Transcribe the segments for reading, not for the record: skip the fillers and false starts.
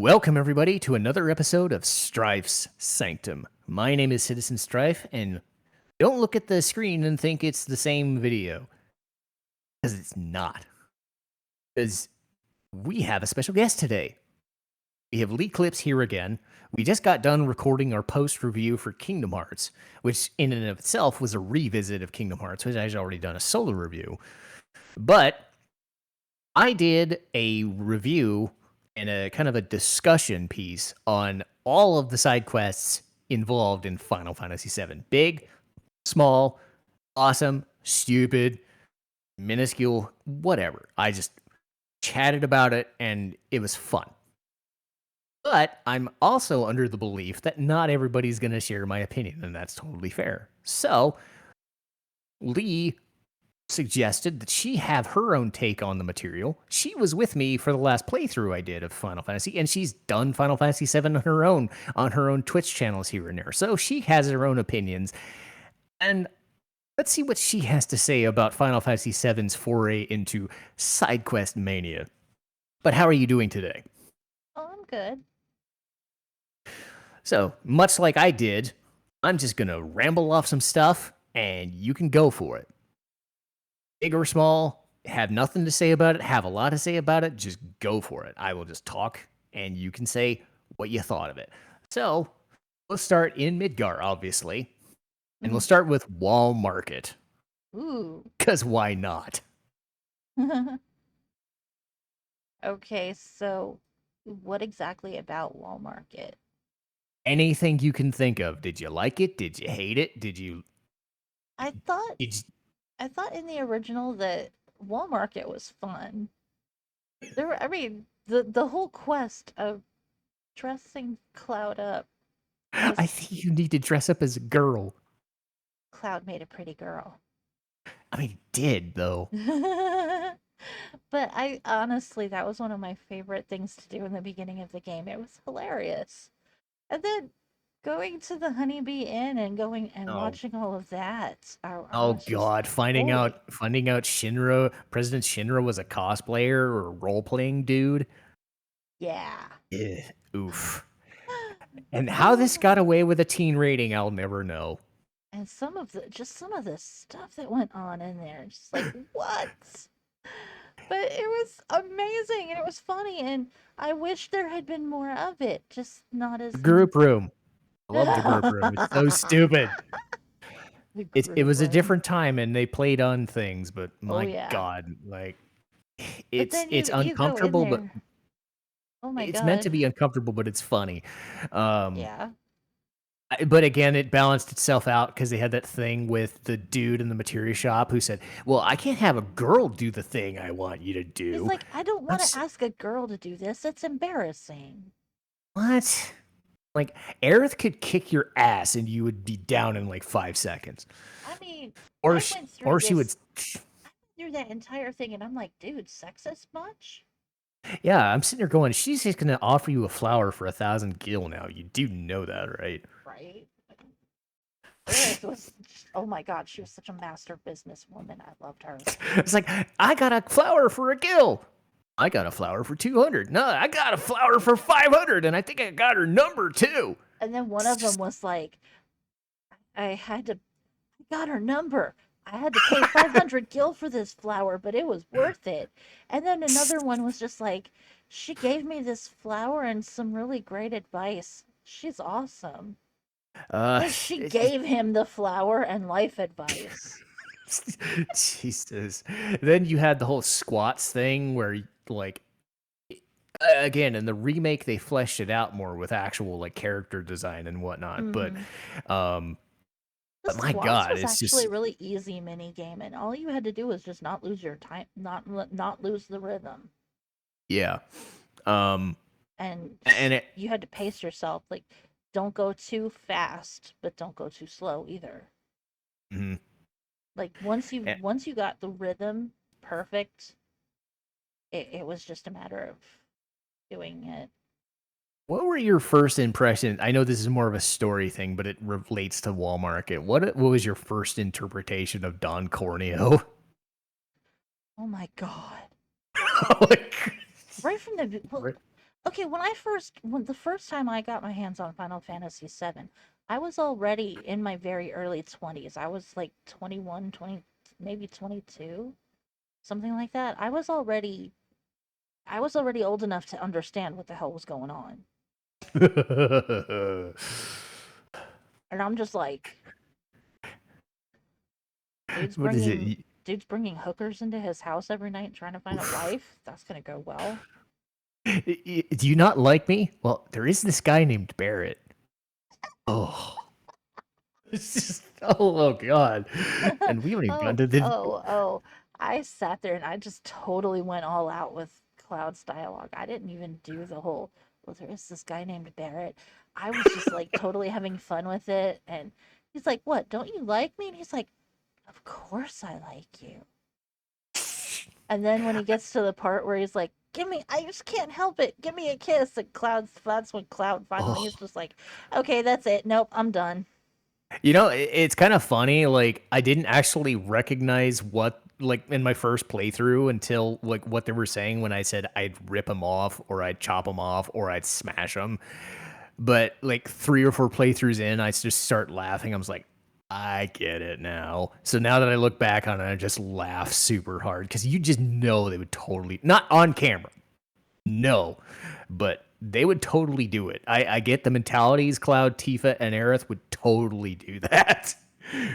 Welcome, everybody, to another episode of Strife's Sanctum. My name is Citizen Strife, and don't look at the screen and think it's the same video, because it's not. Because we have a special guest today. We have LeighClipse here again. We just got done recording our post-review for Kingdom Hearts, which in and of itself was a revisit of Kingdom Hearts, which I had already done a solo review. But I did a review and a kind of a discussion piece on all of the side quests involved in Final Fantasy VII. Big, small, awesome, stupid, minuscule, whatever. I just chatted about it and it was fun. But I'm also under the belief that not everybody's going to share my opinion, and that's totally fair. So, Leigh suggested that she have her own take on the material. She was with me for the last playthrough I did of Final Fantasy, and she's done Final Fantasy VII on her own Twitch channels here and there. So she has her own opinions. And let's see what she has to say about Final Fantasy VII's foray into Sidequest mania. But how are you doing today? Oh, I'm good. So, much like I did, I'm just going to ramble off some stuff, and you can go for it. Big or small, have nothing to say about it, have a lot to say about it, just go for it. I will just talk, and you can say what you thought of it. So, let's start in Midgar, obviously. And we'll start with Wall Market. Ooh. Because why not? Okay, so what exactly about Wall Market? Anything you can think of. Did you like it? Did you hate it? I thought in the original that Wall Market was fun. The whole quest of dressing Cloud up. I think you need to dress up as a girl. Cloud made a pretty girl. I mean, he did, though. But I honestly, that was one of my favorite things to do in the beginning of the game. It was hilarious. And then going to the Honeybee Inn and going and watching all of that. Oh God! Finding out President Shinra was a cosplayer or a role playing dude. Yeah. Oof. And how this got away with a teen rating, I'll never know. And some of the stuff that went on in there, just like what? But it was amazing and it was funny, and I wish there had been more of it. Just not as Group room. I love the group room. It's so stupid. It was a different time and they played on things, but my God, like it's uncomfortable, but oh my God, it's meant to be uncomfortable, but it's funny. Yeah. But again, it balanced itself out because they had that thing with the dude in the materia shop who said, "Well, I can't have a girl do the thing I want you to do." He's like, "I don't want to ask a girl to do this. It's embarrassing." What? Like, Aerith could kick your ass and you would be down in like 5 seconds. I mean, or she would. I went through that entire thing, and I'm like, dude, sexist much? Yeah, I'm sitting there going, she's just gonna offer you a flower for 1,000 gil now. You do know that, right? Right. Aerith was, oh my God, she was such a master businesswoman. I loved her. It's like, I got a flower for a gil. I got a flower for 200. No, I got a flower for 500, and I think I got her number too. And then one of them was like, I got her number. I had to pay 500 gil for this flower, but it was worth it. And then another one was just like, she gave me this flower and some really great advice. She's awesome. She gave him the flower and life advice. Jesus. Then you had the whole squats thing where, like, again, in the remake, they fleshed it out more with actual, like, character design and whatnot. But my God, it's actually a really easy mini game, and all you had to do was just not lose your time, not lose the rhythm. Yeah. You had to pace yourself. Like, don't go too fast, but don't go too slow either. Mm-hmm. Like once you got the rhythm perfect, it was just a matter of doing it. What were your first impressions? I know this is more of a story thing, but it relates to Wall Market. What was your first interpretation of Don Corneo? Oh my God. Like, Right from the Okay, when the first time I got my hands on Final Fantasy VII, I was already in my very early 20s. I was like 21, 20, maybe 22, something like that. I was already old enough to understand what the hell was going on. And I'm just like, dude's What is bringing it? dude's bringing hookers into his house every night trying to find a wife. That's going to go well. Do you not like me? Well, there is this guy named Barrett. Oh, it's just oh god, and we haven't even gone Oh, to the. oh, oh. I sat there and I just totally went all out with Cloud's dialogue. I didn't even do the whole, well, there is this guy named Barrett. I was just like totally having fun with it. And he's like, what, don't you like me? And he's like, of course I like you. And then when he gets to the part where he's like, give me, I just can't help it. Give me a kiss. And that's when Cloud finally is Oh, just like, okay, that's it. Nope, I'm done. it's kind of funny. Like I didn't actually recognize what like in my first playthrough until like what they were saying when I said I'd rip him off or I'd chop him off or I'd smash him. But like 3 or 4 playthroughs in, I just start laughing. I was like, I get it now. So now that I look back on it, I just laugh super hard because you just know they would totally, not on camera, no, but they would totally do it. I get the mentalities. Cloud, Tifa, and Aerith would totally do that.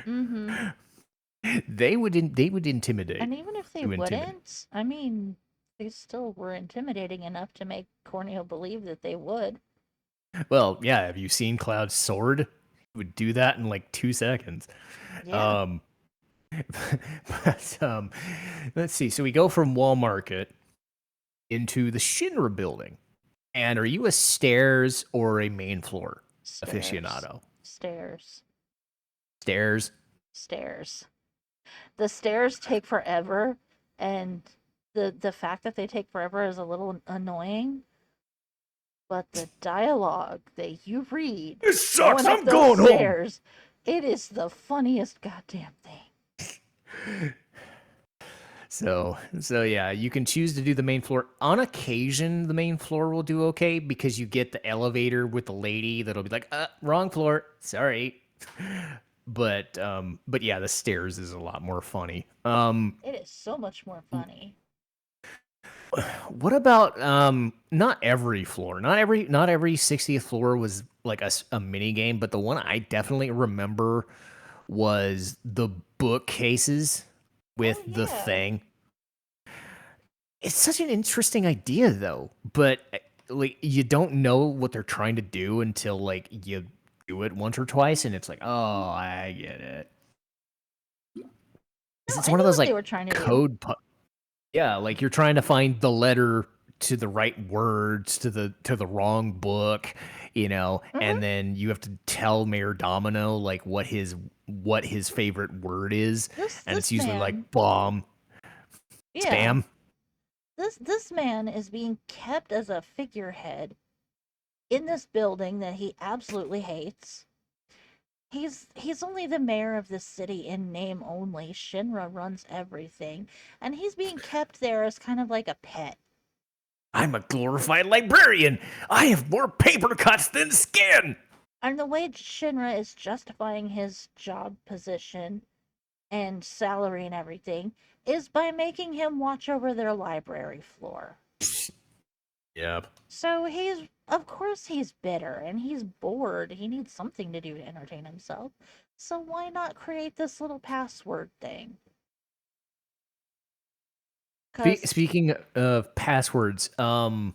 Mm-hmm. They would intimidate. And even if they You intimidate. wouldn't, I mean, they still were intimidating enough to make Corneo believe that they would. Well, yeah. Have you seen Cloud's sword? He would do that in like 2 seconds. Yeah. Um, but let's see. So we go from Wall Market into the Shinra building. And are you a stairs or a main floor Stairs. aficionado? Stairs. Stairs. Stairs. The stairs take forever, and the fact that they take forever is a little annoying, but the dialogue that you read This sucks. going up I'm those going home. stairs, it is the funniest goddamn thing. So yeah, you can choose to do the main floor. On occasion, the main floor will do okay because you get the elevator with the lady that'll be like, wrong floor. Sorry. But yeah, the stairs is a lot more funny. It is so much more funny. What about not every floor? Not every 60th floor was like a mini game, but the one I definitely remember was the bookcases Oh with the yeah. thing. It's such an interesting idea though, but like you don't know what they're trying to do until like you do it once or twice and it's like, "Oh, I get it." 'Cause No, it's I one of knew those what they like were trying to do. yeah, like you're trying to find the letter to the right words to the wrong book, Hmm. and then you have to tell Mayor Domino like what his favorite word is, This and it's this usually man, like bomb, yeah, spam. this man is being kept as a figurehead in this building that he absolutely hates. He's only the mayor of this city in name only. Shinra runs everything, and he's being kept there as kind of like a pet. I'm a glorified librarian. I have more paper cuts than skin. And the way Shinra is justifying his job position and salary and everything is by making him watch over their library floor. Yep. So of course, he's bitter and he's bored. He needs something to do to entertain himself. So why not create this little password thing? Because, Speaking of passwords, one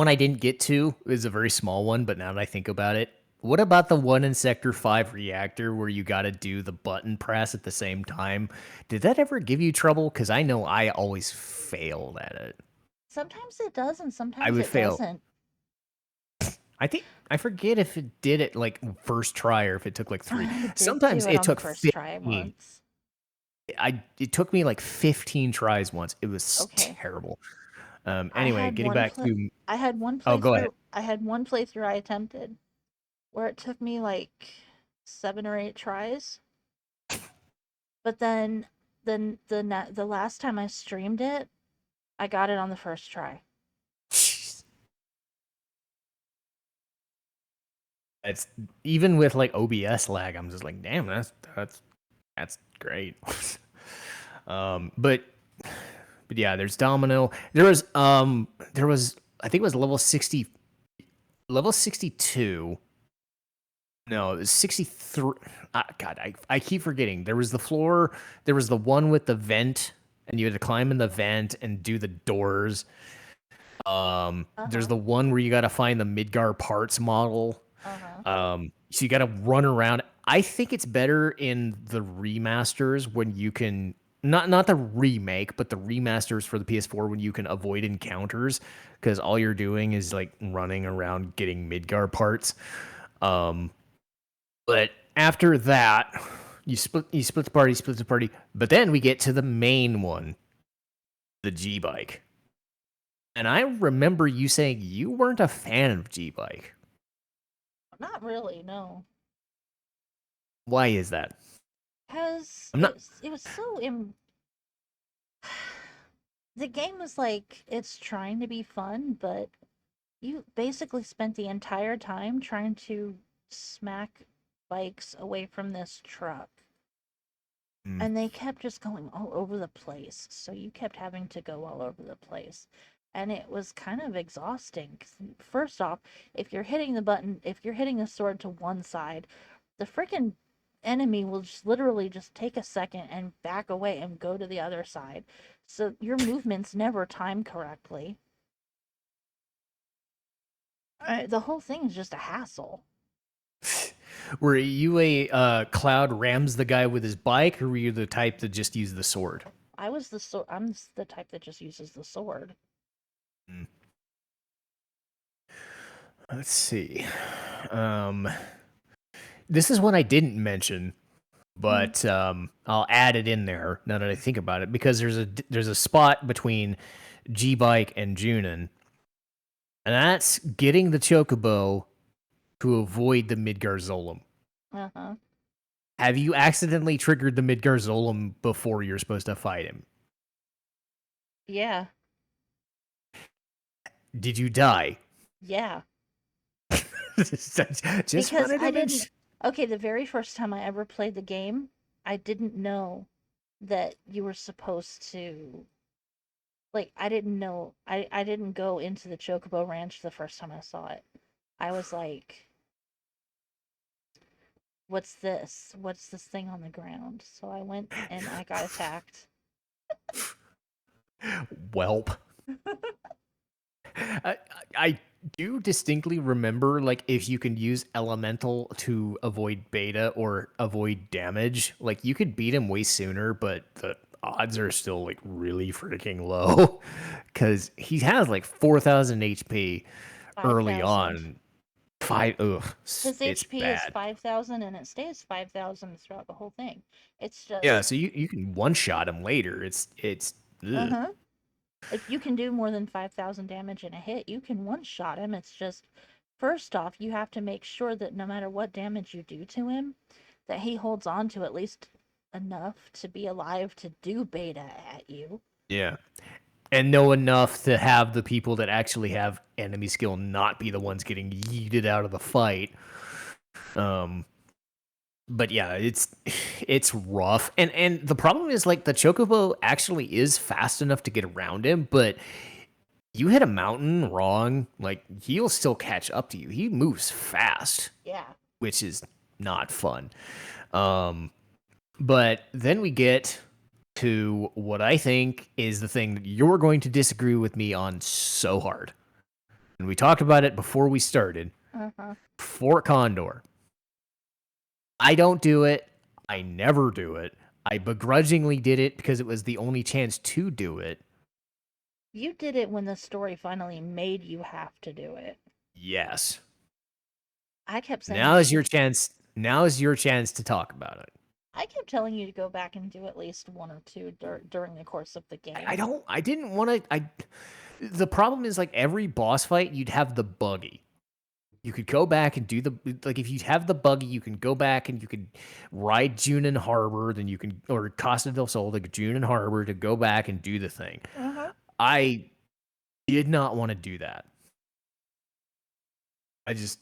I didn't get to is a very small one, but now that I think about it, what about the one in Sector 5 reactor where you got to do the button press at the same time? Did that ever give you trouble? Because I know I always failed at it. sometimes it does and I sometimes would it fail. doesn't. I think I forget if it did it like first try or if it took like three. I did Sometimes do it it on the took first try 15. once. It took me like 15 tries once. It was Okay. terrible. I Anyway, had getting one back play to I had one oh, go ahead. playthrough I had one playthrough I attempted where it took me like 7 or 8 tries. But then the last time I streamed it, I got it on the first try. It's even with like OBS lag, I'm just like, damn, that's great. But yeah, there's Domino. There was I think it was level 62. No, it was 63. God, I keep forgetting. There was the floor, there was the one with the vent, and you had to climb in the vent and do the doors. There's Uh-huh. the one where you got to find the Midgar parts model. Uh-huh. So you got to run around. I think it's better in the remasters when you can not the remake, but the remasters for the PS4 when you can avoid encounters because all you're doing is like running around getting Midgar parts. But after that, you split the party. But then we get to the main one, the G bike. And I remember you saying you weren't a fan of G bike. Not really, no. Why is that? Because I'm not. it was so the game was like it's trying to be fun, but you basically spent the entire time trying to smack bikes away from this truck. Mm. And they kept just going all over the place. So you kept having to go all over the place. And it was kind of exhausting. 'Cause first off, if you're hitting the button, if you're hitting the sword to one side, the freaking enemy will just literally just take a second and back away and go to the other side. So your movements never time correctly. The whole thing is just a hassle. Were you a Cloud rams the guy with his bike, or were you the type that just used the sword? I'm the type that just uses the sword. Mm. Let's see. Um, this is one I didn't mention, Mm. but I'll add it in there now that I think about it because there's a spot between G bike and Junin, and that's getting the chocobo to avoid the Midgar Zolom. Uh-huh. Have you accidentally triggered the Midgar Zolom before you're supposed to fight him? Yeah. Did you die? Yeah. Just Because wanted I to didn't. mention. Okay, the very first time I ever played the game, I didn't know that you were supposed to. Like, I didn't know. I didn't go into the Chocobo Ranch the first time I saw it. I was like, what's this? What's this thing on the ground? So I went and I got attacked. Welp. I, I do distinctly remember, like, if you can use elemental to avoid beta or avoid damage, like, you could beat him way sooner, but the odds are still, like, really freaking low. Because he has, like, 4,000 HP early 5,000. on. Ugh, His it's HP is bad. 5,000 and it stays 5,000 throughout the whole thing. It's Yeah, just. so you can one shot him later. Uh Ugh. huh. If you can do more than 5,000 damage in a hit, you can one shot him. It's just, first off, you have to make sure that no matter what damage you do to him, that he holds on to at least enough to be alive to do beta at you. Yeah. And know enough to have the people that actually have enemy skill not be the ones getting yeeted out of the fight. Um, but yeah, it's rough, and the problem is like the chocobo actually is fast enough to get around him, but you hit a mountain wrong, like he'll still catch up to you. He moves fast, Yeah. which is not fun. Um, but then we get to what I think is the thing that you're going to disagree with me on so hard. And we talked about it before we started. Uh huh. Fort Condor. I don't do it. I never do it. I begrudgingly did it because it was the only chance to do it. You did it when the story finally made you have to do it. Yes. I kept saying Now you is your should. chance. Now is your chance to talk about it. I kept telling you to go back and do at least one or two during the course of the I game. don't. I didn't want to. I. The problem is like every boss fight, you'd have the buggy. You could go back and do the like if you have the buggy, you can go back and you could ride Junin Harbor, then you can or Costa del Sol to Junin Harbor to go back and do the thing. Uh huh. I did not want to do that. I just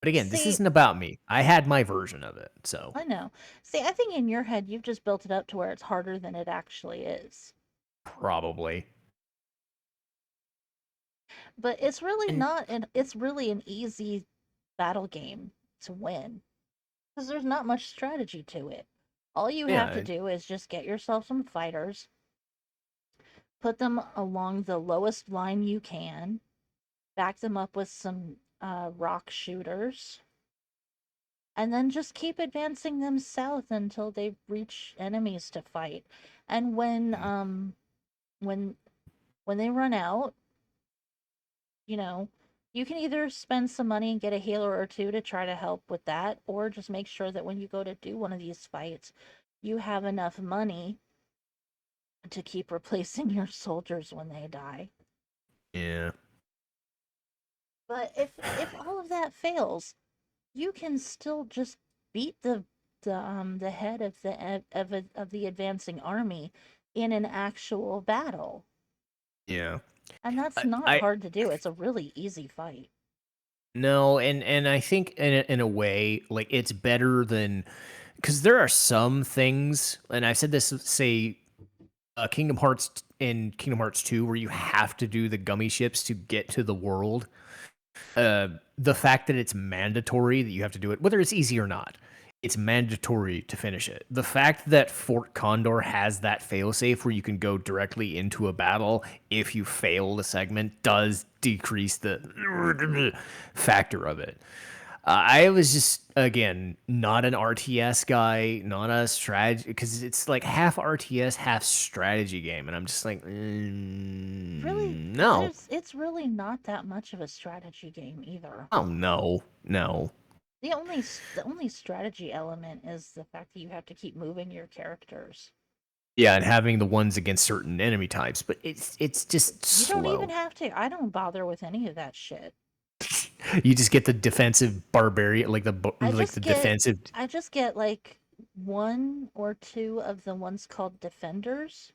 But again, this See, isn't about me. I had my version of it, so I know. See, I think in your head you've just built it up to where it's harder than it actually is. probably. But it's really And not, and it's really an easy battle game to win because there's not much strategy to it. All you have to yeah, do is just get yourself some fighters, put them along the lowest line you can, back them up with some rock shooters, and then just keep advancing them south until they reach enemies to fight. And when when they run out, you know, you can either spend some money and get a healer or two to try to help with that, or just make sure that when you go to do one of these fights, you have enough money to keep replacing your soldiers when they die. yeah, But if all of that fails, you can still just beat the head of the advancing army in an actual battle. yeah. And that's I, not I hard to do. It's a really easy fight. no, and I think in a way, like it's better than because there are some things, and I've said this, say, Kingdom Hearts in Kingdom Hearts 2, where you have to do the gummy ships to get to the world. The fact that it's mandatory that you have to do it, whether it's easy or not, it's mandatory to finish it. The fact that Fort Condor has that failsafe where you can go directly into a battle if you fail the segment does decrease the factor of it. I was just again not an RTS guy, not a strategy because it's like half RTS, half strategy game, and I'm just like, Really, no, it's really not that much of a strategy game either. oh no, no. The only strategy element is the fact that you have to keep moving your characters. Yeah, and having the ones against certain enemy types, but it's just You don't even slow. have to. I don't bother with any of that shit. You just get the defensive barbarian, I like just the get defensive. I just get like one or two of the ones called defenders,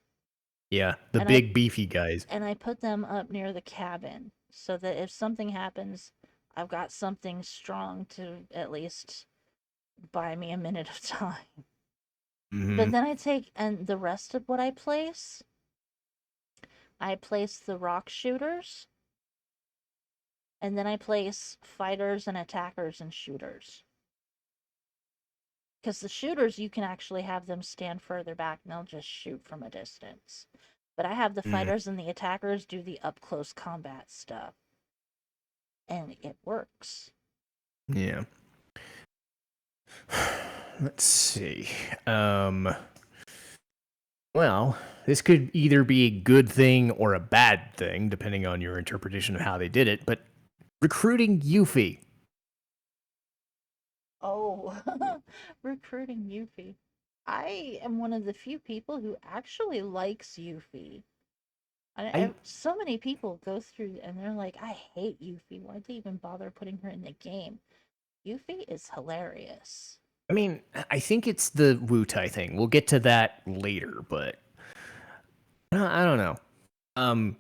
Yeah, the and I big beefy guys. and I put them up near the cabin so that if something happens, I've got something strong to at least buy me a minute of time. Hmm. But then and the rest of what I place the rock shooters, and then I place fighters and attackers and shooters. Because the shooters, you can actually have them stand further back and they'll just shoot from a distance. But I have the Mm, fighters and the attackers do the up close combat stuff, and it works. yeah. Let's see. Um, well, this could either be a good thing or a bad thing, depending on your interpretation of how they did it. But recruiting Yuffie. Oh, recruiting Yuffie. I am one of the few people who actually likes Yuffie. I So many people go through and they're like, I hate Yuffie. Why'd they even bother putting her in the game? Yuffie is hilarious. I mean, I think it's the Wu Tai thing. We'll get to that later, but I don't know. Um,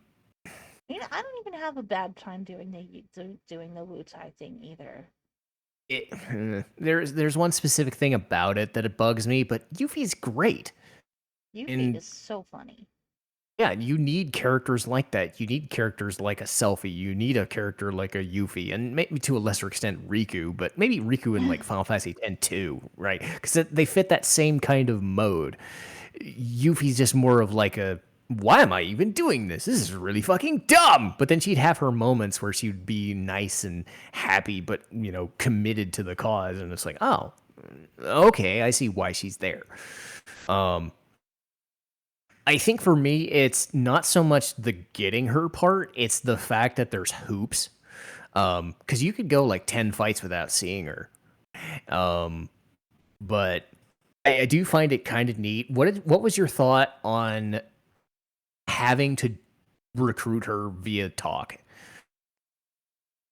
I don't even have a bad time doing the Wu Tai thing either. there's one specific thing about it that it bugs me, but Yuffie's great. Yuffie And is so funny. yeah, you need characters like that. You need characters like a Selfie. You need a character like a Yuffie, and maybe to a lesser extent Riku, but maybe Riku in like Final Fantasy X too, right? Because they fit that same kind of mode. Yuffie's just more of like a why am I even doing this? This is really fucking dumb. But then she'd have her moments where she'd be nice and happy, but committed to the cause, and it's like, oh, okay, I see why she's there. Um, I think for me, it's not so much the getting her part; it's the fact that there's hoops. Because you could go like 10 fights without seeing her. Um, but I do find it kind of neat. What was your thought on having to recruit her via talk?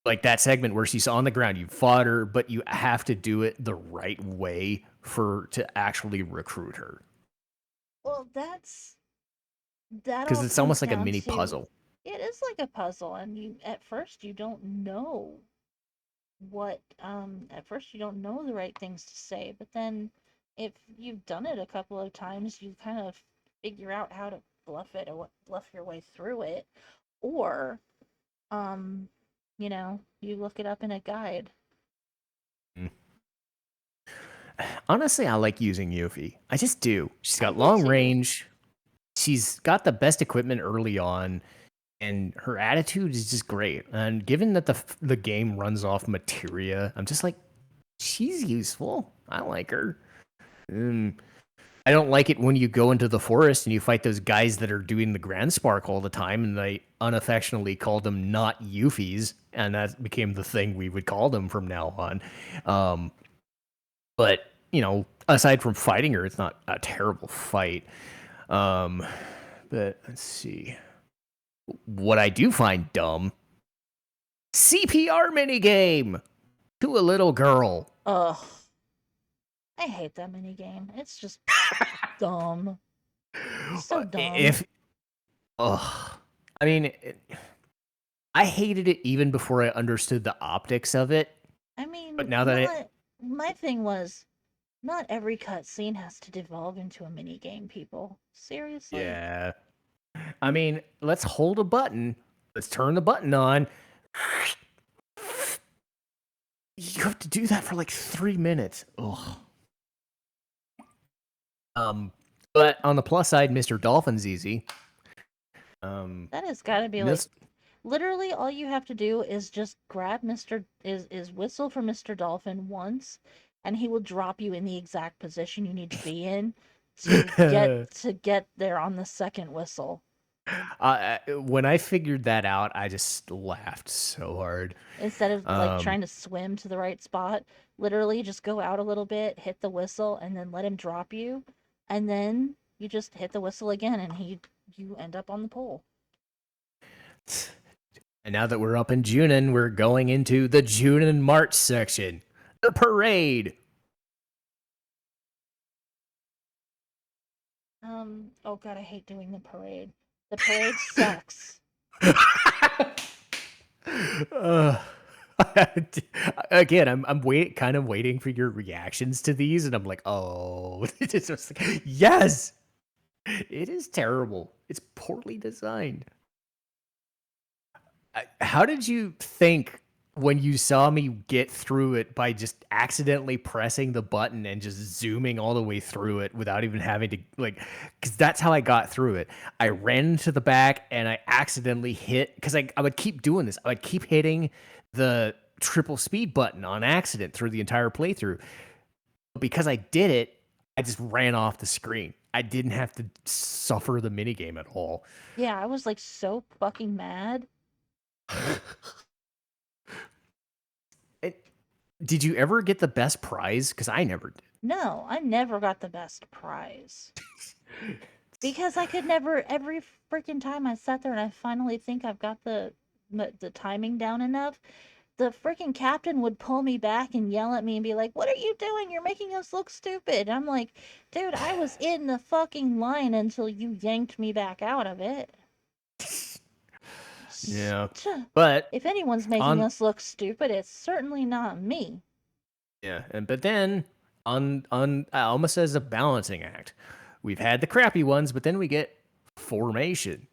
Like that segment where she's on the ground, you fought her, but you have to do it the right way to actually recruit her. Well, that Because all it's comes almost like a down mini to puzzle. it is like a puzzle, and you at first you don't know what at first you don't know the right things to say, but then if you've done it a couple of times, you kind of figure out how to bluff it or bluff your way through it, or um, you look it up in a guide. Mm. Honestly, I like using Yuffie. I just do. She's I got do long too. range. She's got the best equipment early on, and her attitude is just great. And given that the game runs off materia, I'm just like, she's useful. I like her. Mm, I don't like it when you go into the forest and you fight those guys that are doing the Grand Spark all the time, and they unaffectionately called them not Euphies, and that became the thing we would call them from now on. But aside from fighting her, it's not a terrible fight. Um, but let's see. What I do find dumb: CPR minigame to a little girl. Ugh, I hate that mini game. It's just dumb. So dumb. If ugh, I mean, I hated it even before I understood the optics of it. I But mean, now that it, not my thing was not every cutscene has to devolve into a mini game, people. Seriously? yeah, I mean, let's hold a button. Let's turn the button on. You have to do that for like 3 minutes. Ugh. Um, but on the plus side, Mr. Dolphin's easy. That has got to be like This, literally all you have to do is just grab Mr. is whistle for Mr. Dolphin once and he will drop you in the exact position you need to be in to get there on the second whistle. when I figured that out, I just laughed so hard. Instead of like Um, trying to swim to the right spot, literally just go out a little bit, hit the whistle, and then let him drop you, and then you just hit the whistle again, and you end up on the pole. and now that we're up in Junin, we're going into the Junin March section, the parade. Oh god, I hate doing the parade. The parade sucks. uh, Again, I'm kind of waiting for your reactions to these, and I'm like, oh, it's just like, yes, it is terrible. It's poorly designed. How did you think when you saw me get through it by just accidentally pressing the button and just zooming all the way through it without even having to like, because that's how I got through it. I ran into the back and I accidentally hit, because I would keep doing this. I would keep hitting the triple speed button on accident through the entire playthrough. But because I did it, I just ran off the screen. I didn't have to suffer the minigame at all. Yeah, I was like so fucking mad. It, did you ever get the best prize? Because I never did. No, I never got the best prize. Because I could never every freaking time I sat there and I finally think I've got the timing down enough, the freaking captain would pull me back and yell at me and be like, "What are you doing? You're making us look stupid." I'm like, "Dude, I was in the fucking line until you yanked me back out of it." Yeah. But If anyone's making on us look stupid, it's certainly not me. but then on almost as a balancing act, we've had the crappy ones, but then we get formation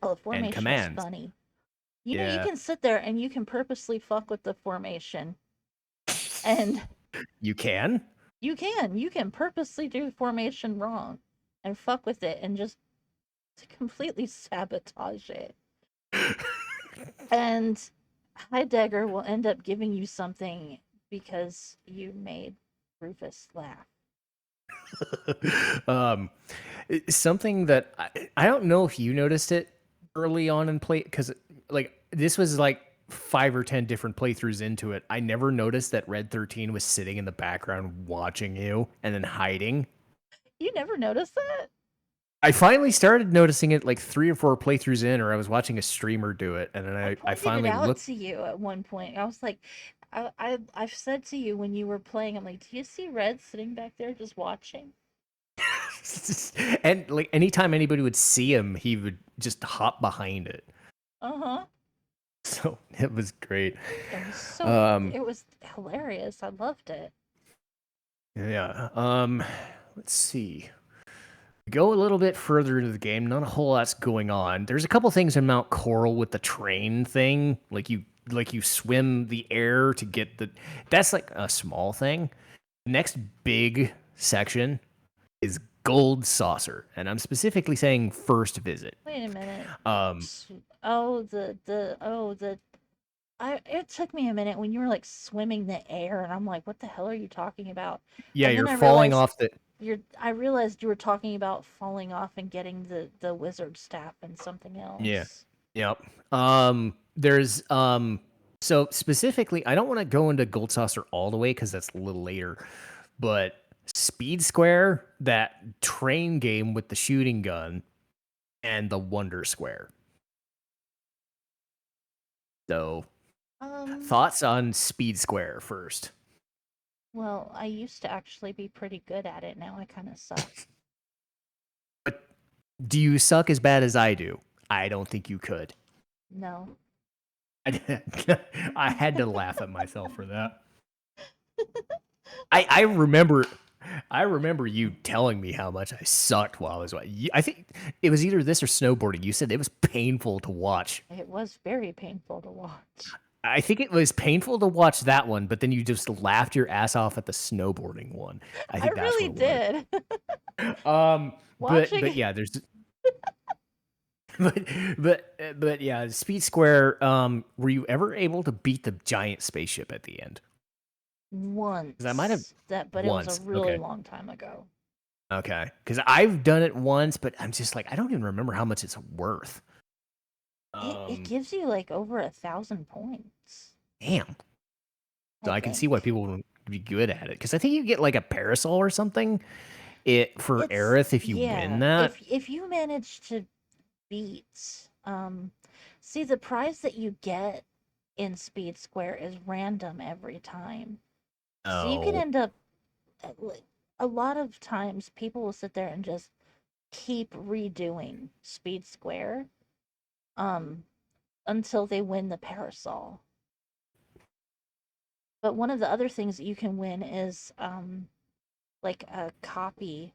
Oh, the and formation is commands. funny. You Yeah. can sit there and you can purposely fuck with the formation. And You can? you can purposely do formation wrong and fuck with it and just to completely sabotage it. And Heidegger will end up giving you something because you made Rufus laugh. um Something that I don't know if you noticed it early on in play, because like this was like 5 or 10 different playthroughs into it. I never noticed that Red 13 was sitting in the background watching you and then hiding. You never noticed that? I finally started noticing it like 3 or 4 playthroughs in, or I was watching a streamer do it, and then I I pointed it finally out looked. to you at one point. I was like, I've said to you when you were playing, I'm like, do you see Red sitting back there just watching? And like anytime anybody would see him, he would just hop behind it. Uh huh. So it was great. It was so Um, it was hilarious. I loved it. yeah. Let's see. Go a little bit further into the game. Not a whole lot's going on. There's a couple things in Mount Coral with the train thing, like you swim the air to get the. That's like a small thing. Next big section is Gold Saucer, and I'm specifically saying first visit. Wait a minute. Um, Oh, the it took me a minute when you were like swimming the air and I'm like, what the hell are you talking about? yeah, And then you're I falling realized off the. I realized you were talking about falling off and getting the wizard staff and something Yeah. else. Yep. There's so specifically, I don't want to go into Gold Saucer all the way because that's a little later, but Speed Square, that train game with the shooting gun, and the Wonder Square. So, Um, thoughts on Speed Square first? well, I used to actually be pretty good at it. Now I kind of suck. But do you suck as bad as I do? I don't think you could. No. I had to laugh at myself for that. I remember you telling me how much I sucked while I was watching. I think it was either this or snowboarding. You said it was painful to watch. It was very painful to watch. I think it was painful to watch that one, but then you just laughed your ass off at the snowboarding one. I I think that's really what it was. did. But Watching yeah, there's but but yeah, Speed Square. Were you ever able to beat the giant spaceship at the end? Because I might have but it was a once. really Okay. long time ago. Okay, because I've done it once, but I'm just like I don't even remember how much it's worth. It Um, gives you like over 1,000 points, damn. I So I can see why think. people would be good at it because I think you get like a parasol or something. It for It's Aerith if you win yeah. that. If you manage to beat see the prize that you get in Speed Square is random every time. So you can Oh, end up a lot of times people will sit there and just keep redoing Speed Square um until they win the parasol. But one of the other things that you can win is like a copy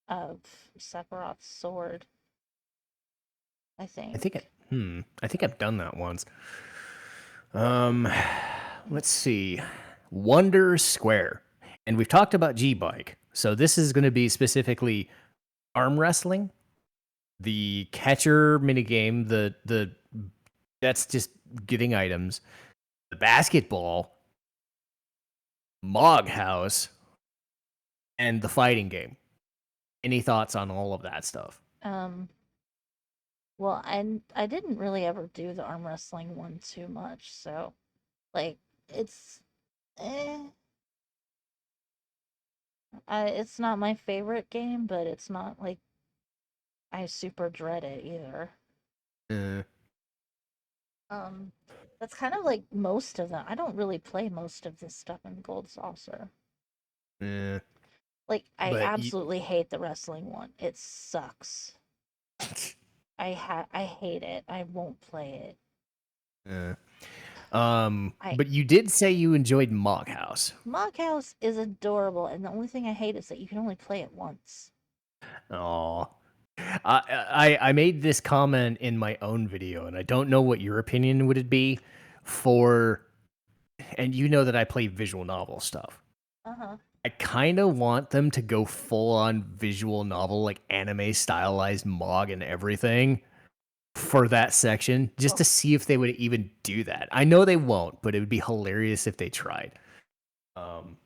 of Sephiroth's sword, I I think think. I think I've done that once. Um, let's see, Wonder Square, and we've talked about G Bike, so this is going to be specifically arm wrestling, the catcher minigame, the that's just getting items, the basketball, Mog House, and the fighting game. Any thoughts on all of that stuff? Um well, I didn't really ever do the arm wrestling one too much, so like it's eh, it's not my favorite game, but it's not like I super dread it either. Uh, Um, that's kind of like most of them. I don't really play most of this stuff in Gold Saucer. uh, Like, I but you, absolutely hate the wrestling one. It sucks. I hate it. I won't play it. uh, I but you did say you enjoyed Mog House. Mockhouse is adorable, and the only thing I hate is that you can only play it once. Oh, I made this comment in my own video, and I don't know what your opinion would it be for. And you know that I play visual novel stuff. Uh huh. I kind of want them to go full on visual novel, like anime stylized Mog and everything for that section, just Well, to see if they would even do that. I know they won't, but it would be hilarious if they tried. Um,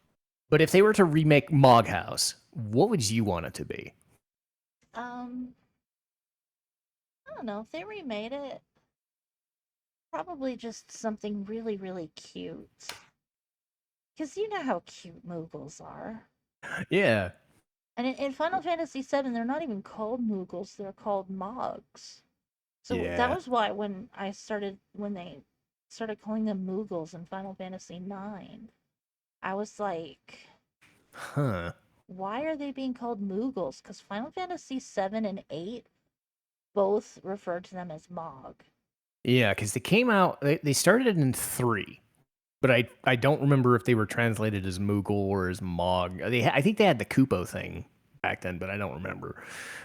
but if they were to remake Mog House, what would you want it to be? um, I don't know if they remade it. Probably just something really, really cute. Because you know how cute Moogles are. Yeah, And in Final Fantasy VII, they're not even called Moogles; they're called Mogs. So that yeah, was why when they started calling them Moogles in Final Fantasy IX, I was like, huh? why are they being called Moogles? Because Final Fantasy VII and 8 both referred to them as Mog. Yeah, because they came out. They started in 3, but I don't remember if they were translated as Moogle or as Mog. I think they had the Kupo thing back then, but I don't remember.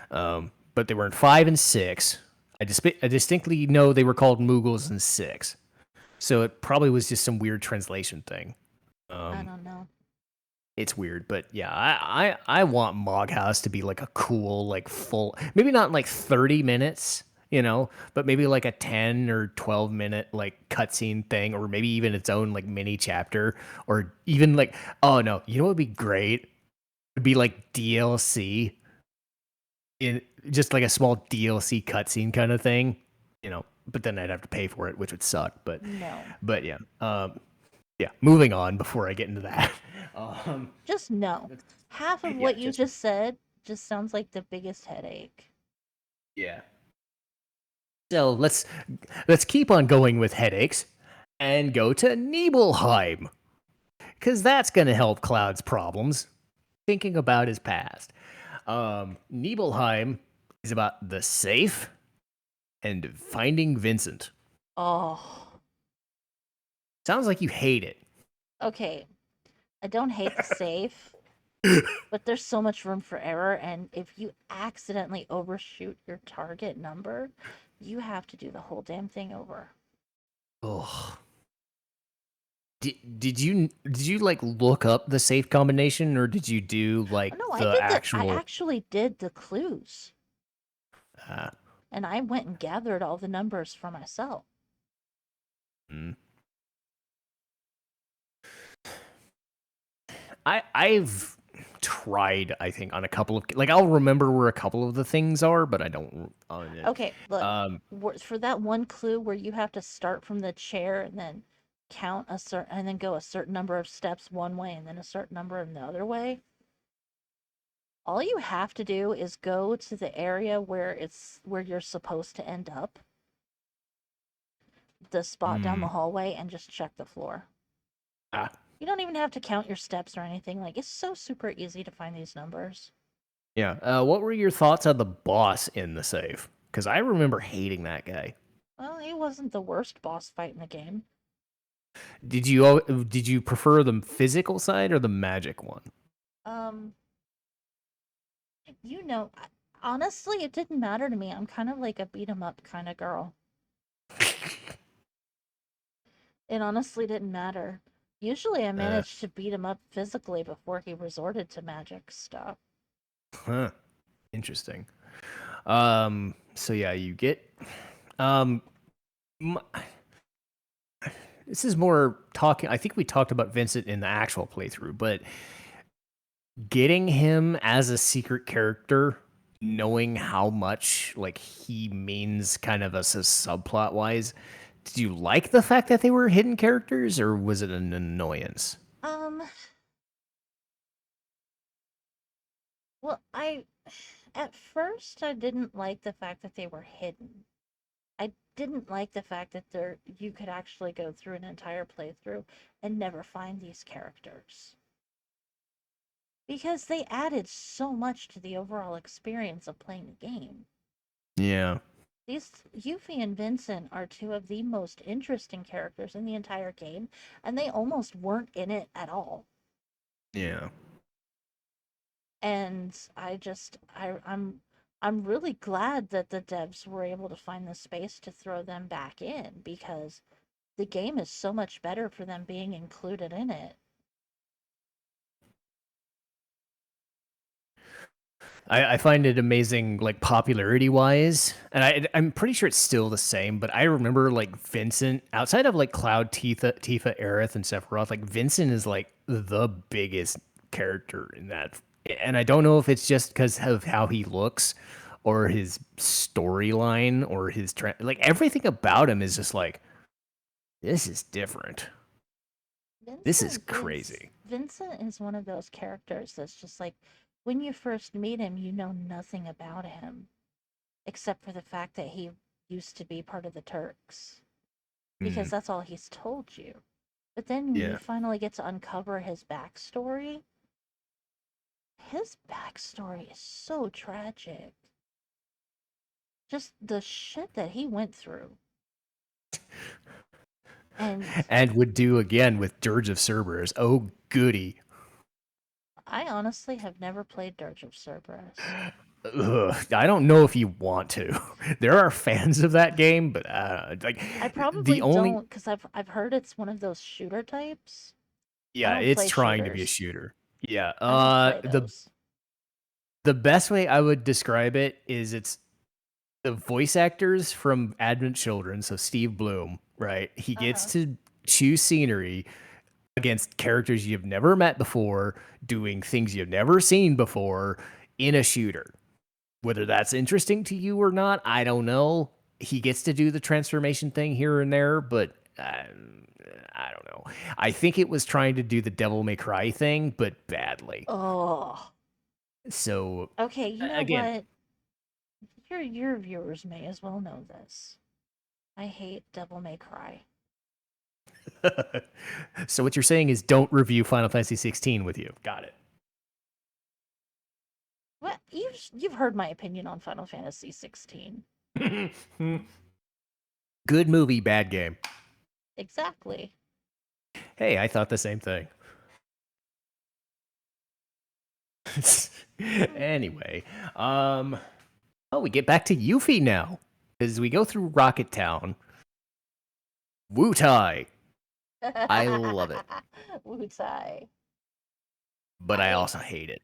But they were in 5 and 6. I distinctly know they were called Moogles in 6. So it probably was just some weird translation thing. I Um, don't know. it's weird, but yeah, I want Moghouse to be like a cool, like full, maybe not like 30 minutes, but maybe like a 10 or 12-minute like cutscene thing, or maybe even its own like mini chapter, or even like, oh no, you know what would be great? It'd be like DLC in just like a small DLC cutscene kind of thing, but then I'd have to pay for it, which would suck. But No. but yeah. Yeah, moving on before I get into that. Um, Just no. Half of yeah, what you just just said just sounds like the biggest headache. yeah. So let's keep on going with headaches and go to Nibelheim, because that's gonna help Cloud's problems. Thinking about his past. Nibelheim is about the safe and finding Vincent. Oh. Sounds like you hate it. Okay. I don't hate the safe, but there's so much room for error, and if you accidentally overshoot your target number, you have to do the whole damn thing over. Oh. Did you like look up the safe combination, or did you do like Oh, no, I the did that. I actual actually did the clues, uh, and I went and gathered all the numbers for myself. mm. I've tried, I think, on a couple of, like, I'll remember where a couple of the things are, but I don't on it. Okay, look, Um, for that one clue where you have to start from the chair and then count a certain, and then go a certain number of steps one way and then a certain number in the other way. All you have to do is go to the area where you're supposed to end up, the spot down the mm, hallway, and just check the floor. ah, You don't even have to count your steps or anything. Like, it's so super easy to find these numbers. yeah. What were your thoughts on the boss in the safe? Because I remember hating that guy. Well, he wasn't the worst boss fight in the game. Did you prefer the physical side or the magic one? Um, you know, honestly, it didn't matter to me. I'm kind of like a beat 'em up kind of girl. It honestly didn't matter. Usually I Uh, managed to beat him up physically before he resorted to magic stuff. huh. Interesting. So yeah, you get um. m- This is more talking. I think we talked about Vincent in the actual playthrough, but getting him as a secret character, knowing how much like he means kind of as a subplot wise, did you like the fact that they were hidden characters, or was it an annoyance? Um, well, at first I didn't like the fact that they were hidden. I didn't like the fact that you could actually go through an entire playthrough and never find these characters. Because they added so much to the overall experience of playing the game. Yeah. These Yuffie and Vincent are two of the most interesting characters in the entire game, and they almost weren't in it at all. Yeah. And I'm really glad that the devs were able to find the space to throw them back in, because the game is so much better for them being included in it. I find it amazing, like popularity wise, and I'm pretty sure it's still the same. But I remember like Vincent, outside of like Cloud, Tifa, Aerith, and Sephiroth, like Vincent is like the biggest character in that. And I don't know if it's just because of how he looks, or his storyline, or his like everything about him is just like, this is different. This is crazy. Vincent is one of those characters that's just like, when you first meet him, you know nothing about him except for the fact that he used to be part of the Turks, Mm, because that's all he's told you. But then when you yeah. finally get to uncover his backstory is so tragic. Just the shit that he went through. And And would do again with Dirge of Cerberus. Oh, goody. I honestly have never played Dirge of Cerberus. Ugh, I don't know if you want to. There are fans of that game, but like I the probably only don't because I've heard it's one of those shooter types. I yeah, don't it's play trying to be a shooters. shooter. Yeah. I don't play those. The best way I would describe it is it's the voice actors from Advent Children, so Steve Bloom, right? He gets Uh-huh. to choose scenery against characters you've never met before, doing things you've never seen before in a shooter. Whether that's interesting to you or not, I don't know. He gets to do the transformation thing here and there, but I don't know. I think it was trying to do the Devil May Cry thing, but badly. Oh. So Okay, you know again, what? Your viewers may as well know this. I hate Devil May Cry. so what you're saying is don't review Final Fantasy 16 with you. Got it. What you've heard my opinion on Final Fantasy 16. Good movie, bad game. Exactly. Hey, I thought the same thing. Anyway, oh, we get back to Yuffie now. As we go through Rocket Town, Wutai. I love it, Wutai. but I I also hate it.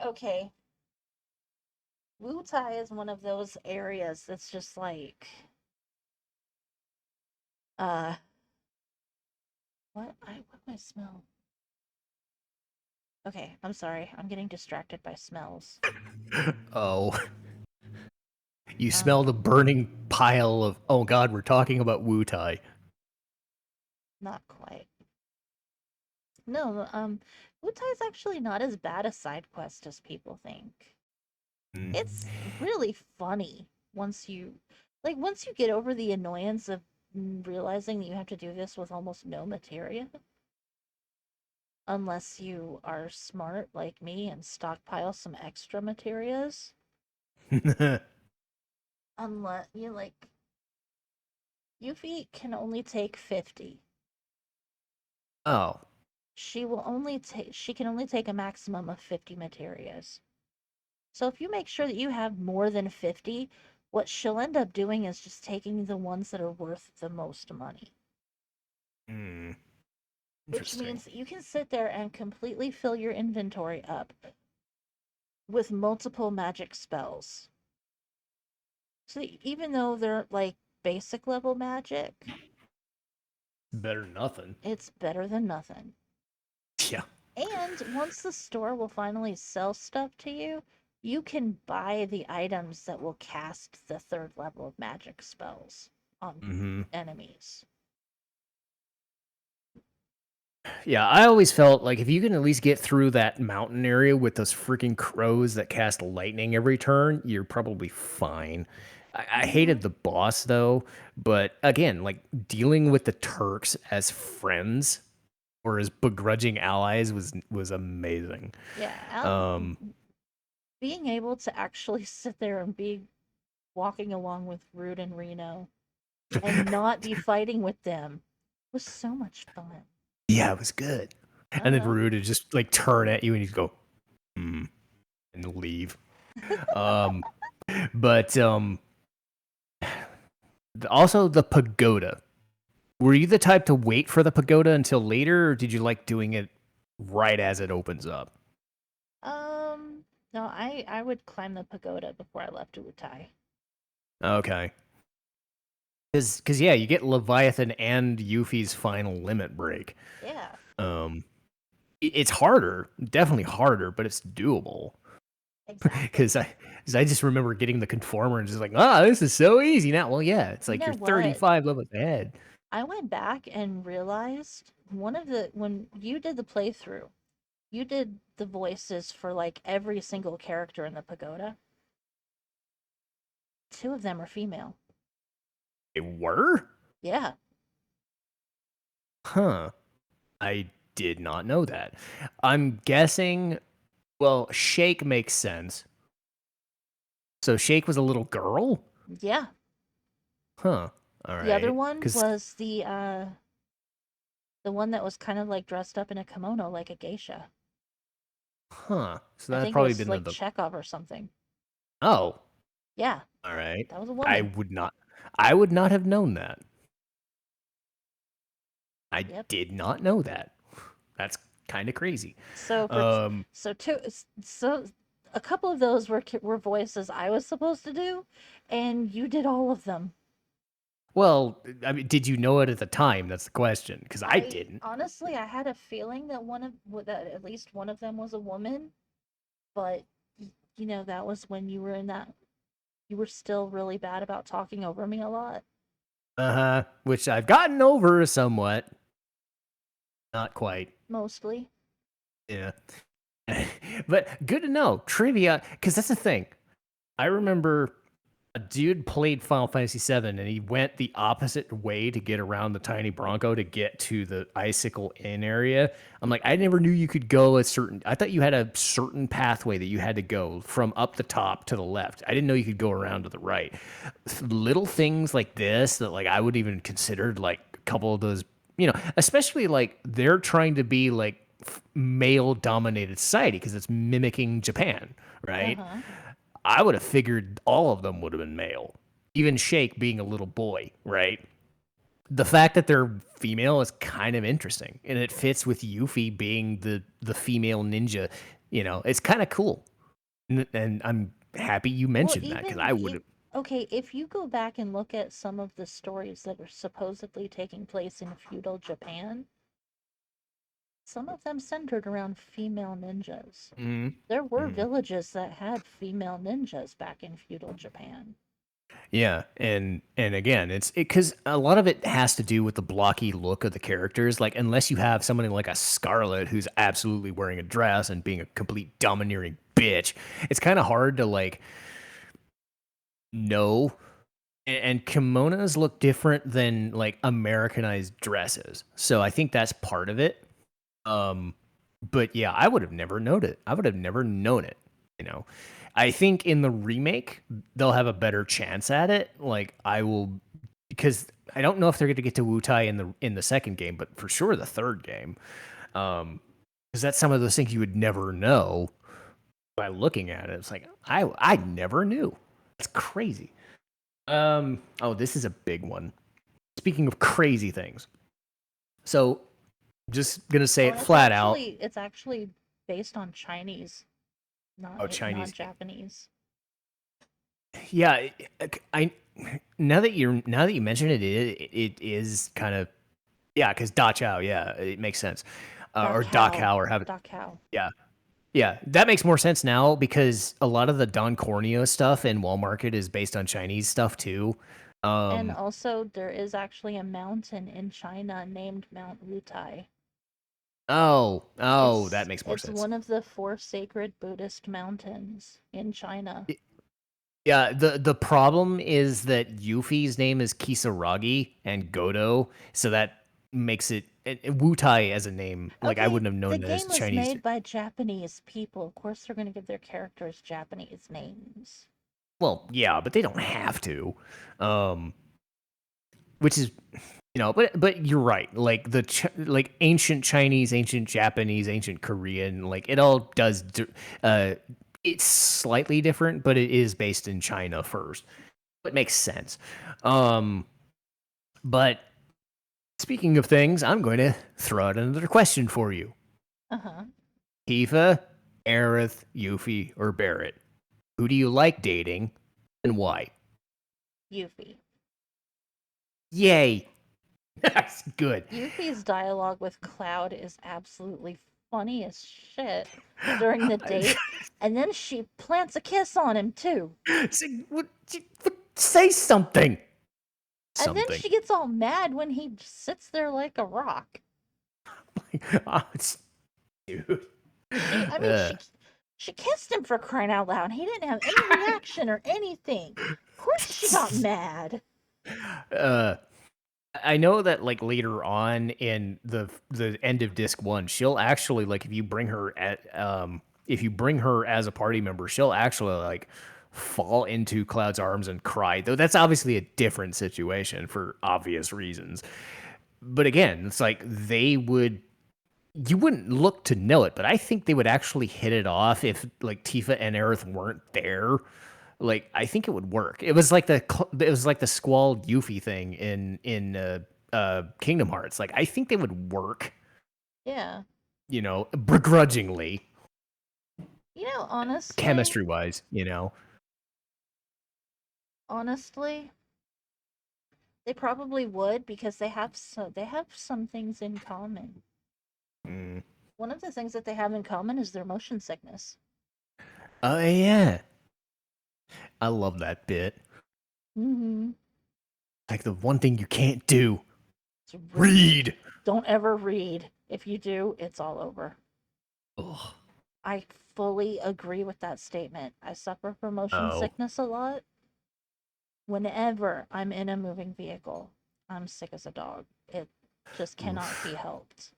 okay. Wutai is one of those areas that's just like uh what do I smell? Okay, I'm sorry. I'm getting distracted by smells. Oh, you smell the Um burning pile of. Oh God, we're talking about Wutai. Not quite. No, Wutai is actually not as bad a side quest as people think. Mm. It's really funny once you get over the annoyance of realizing that you have to do this with almost no materia, unless you are smart like me and stockpile some extra materias. Unless you like Yuffie can only take 50. Oh, She can only take a maximum of 50 materias. So if you make sure that you have more than 50, what she'll end up doing is just taking the ones that are worth the most money. mm. Which Interesting. means that you can sit there and completely fill your inventory up with multiple magic spells. So even though they're like basic level magic, Better than nothing. it's better than nothing. Yeah. And once the store will finally sell stuff to you, you can buy the items that will cast the third level of magic spells on Mm-hmm. enemies. Yeah, I always felt like if you can at least get through that mountain area with those freaking crows that cast lightning every turn, you're probably fine. I Mm-hmm. hated the boss though, but again, like dealing with the Turks as friends or as begrudging allies was amazing. Yeah, Um, being able to actually sit there and be walking along with Rude and Reno and not be fighting with them was so much fun. yeah, it was good. And then Uh-huh. Rude would just like turn at you and you'd go, hmm, and leave. Um, but also the pagoda. Were you the type to wait for the pagoda until later, or did you like doing it right as it opens up? Um, no, I would climb the pagoda before I left Urutai. Okay. Because yeah, you get Leviathan and Yuffie's final limit break. Yeah, Um, it's harder, definitely harder, but it's doable. exactly. Because I just remember getting the conformer and just like, ah, this is so easy now. Well, yeah, it's You like know you're what? 35 levels ahead. I went back and realized when you did the playthrough, you did the voices for like every single character in the pagoda. Two of them are female. They were? Yeah. Huh. I did not know that. I'm guessing. Well, Shake makes sense. So Shake was a little girl? Yeah. Huh. All The other right. one Because was The one that was kind of like dressed up in a kimono like a geisha. Huh. So I that'd think it probably was been like the Chekhov or something. Oh, Yeah, all right. that was a I woman. would not I would not have known that. I Yep. did not know that. That's kind of crazy. So for Um, so two so a couple of those were voices I was supposed to do, and you did all of them. well, I mean, did you know it at the time? That's the question, because I I didn't. honestly I had a feeling that that at least one of them was a woman, but that was when you were still really bad about talking over me a lot. Uh-huh. Which I've gotten over somewhat. Not quite. Mostly. Yeah. But good to know. Trivia, because that's the thing. I remember a dude played Final Fantasy VII and he went the opposite way to get around the tiny Bronco to get to the Icicle Inn area. I'm like, I never knew you could go I thought you had a certain pathway that you had to go from up the top to the left. I didn't know you could go around to the right. Little things like this that like I would even considered like a couple of those, especially like they're trying to be like male dominated society because it's mimicking Japan, right? Uh-huh. I would have figured all of them would have been male. Even Shake being a little boy, right? The fact that they're female is kind of interesting, and it fits with Yuffie being the female ninja. It's kind of cool, and I'm happy you Well, mentioned that because I would have. okay, if you go back and look at some of the stories that are supposedly taking place in feudal Japan, some of them centered around female ninjas. Mm, There were mm. villages that had female ninjas back in feudal Japan. Yeah, and again, it's because a lot of it has to do with the blocky look of the characters. Like, unless you have somebody like a Scarlet who's absolutely wearing a dress and being a complete domineering bitch, it's kind of hard to like know. And kimonos look different than like Americanized dresses, so I think that's part of it. Um, but yeah, I would have never known it. I would have never known it. You know, I think in the remake they'll have a better chance at it. Like I will, because I don't know if they're going to get to Wutai in the second game, but for sure the third game. Because that's some of those things you would never know by looking at it. It's like I never knew. That's crazy. Oh, this is a big one. Speaking of crazy things, so just gonna say Oh, it and flat out. it's actually based on Chinese, Oh, not Chinese. Japanese. Yeah, I now that you mention it, it is kind of yeah, because Da Chow, yeah, it makes sense, or Da Cow, or have Da Cow. yeah, yeah, that makes more sense now because a lot of the Don Corneo stuff in Wall Market is based on Chinese stuff too. And Um, also, there is actually a mountain in China named Mount Wutai. oh, that makes more It's sense. one of the four sacred Buddhist mountains in China. Yeah, the problem is that Yuffie's name is Kisaragi and Godo, so that makes it Wutai as a name. Like I Okay, wouldn't have the known that as game was Chinese. made by Japanese people. Of course, they're going to give their characters Japanese names. Well, yeah, but they don't have to. Um, which is but you're right. Like like ancient Chinese, ancient Japanese, ancient Korean, like it all does. It's slightly different, but it is based in China first. It makes sense. Um, but speaking of things, I'm going to throw out another question for you. Uh huh. Tifa, Aerith, Yuffie, or Barrett? Who do you like dating and why? Yuffie. Yay. That's good. Yuffie's dialogue with Cloud is absolutely funny as shit during the date, and then she plants a kiss on him too. Say something. And then Something. she gets all mad when he sits there like a rock. Oh, dude. I mean, she kissed him for crying out loud. And he didn't have any reaction or anything. Of course, she got mad. uh, I know that like later on in the end of disc 1, she'll actually like if you bring her as a party member, she'll actually like fall into Cloud's arms and cry. Though that's obviously a different situation for obvious reasons. but again, it's like you wouldn't look to know it, but I think they would actually hit it off if like Tifa and Aerith weren't there. Like I think it would work. It was like the Squall Yuffie thing in Kingdom Hearts. Like I think they would work, Yeah. begrudgingly, Honestly, chemistry wise. honestly, they probably would because they have some things in common. Mm. One of the things that they have in common is their motion sickness. Oh yeah, I love that bit. Mm-hmm. Like the one thing you can't do, It's read. read. Don't ever read. If you do, it's all over. Ugh. I fully agree with that statement. I suffer from motion Oh. sickness a lot. Whenever I'm in a moving vehicle, I'm sick as a dog. It just cannot be Oof. helped.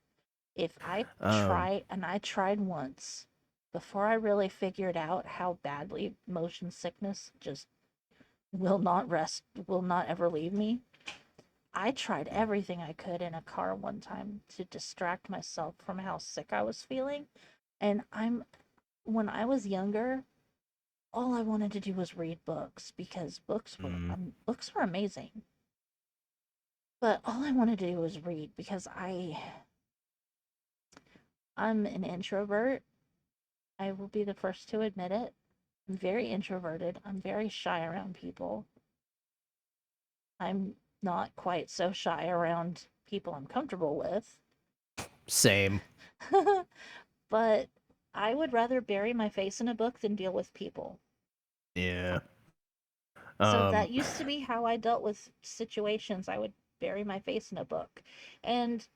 If I Um. try, and I tried once, before I really figured out how badly motion sickness just will not ever leave me, I tried everything I could in a car one time to distract myself from how sick I was feeling. And when I was younger, all I wanted to do was read books because Mm. books were amazing. But all I wanted to do was read because I'm an introvert. I will be the first to admit it. I'm very introverted. I'm very shy around people. I'm not quite so shy around people I'm comfortable with. Same. But I would rather bury my face in a book than deal with people. Yeah. So Um. that used to be how I dealt with situations. I would bury my face in a book. And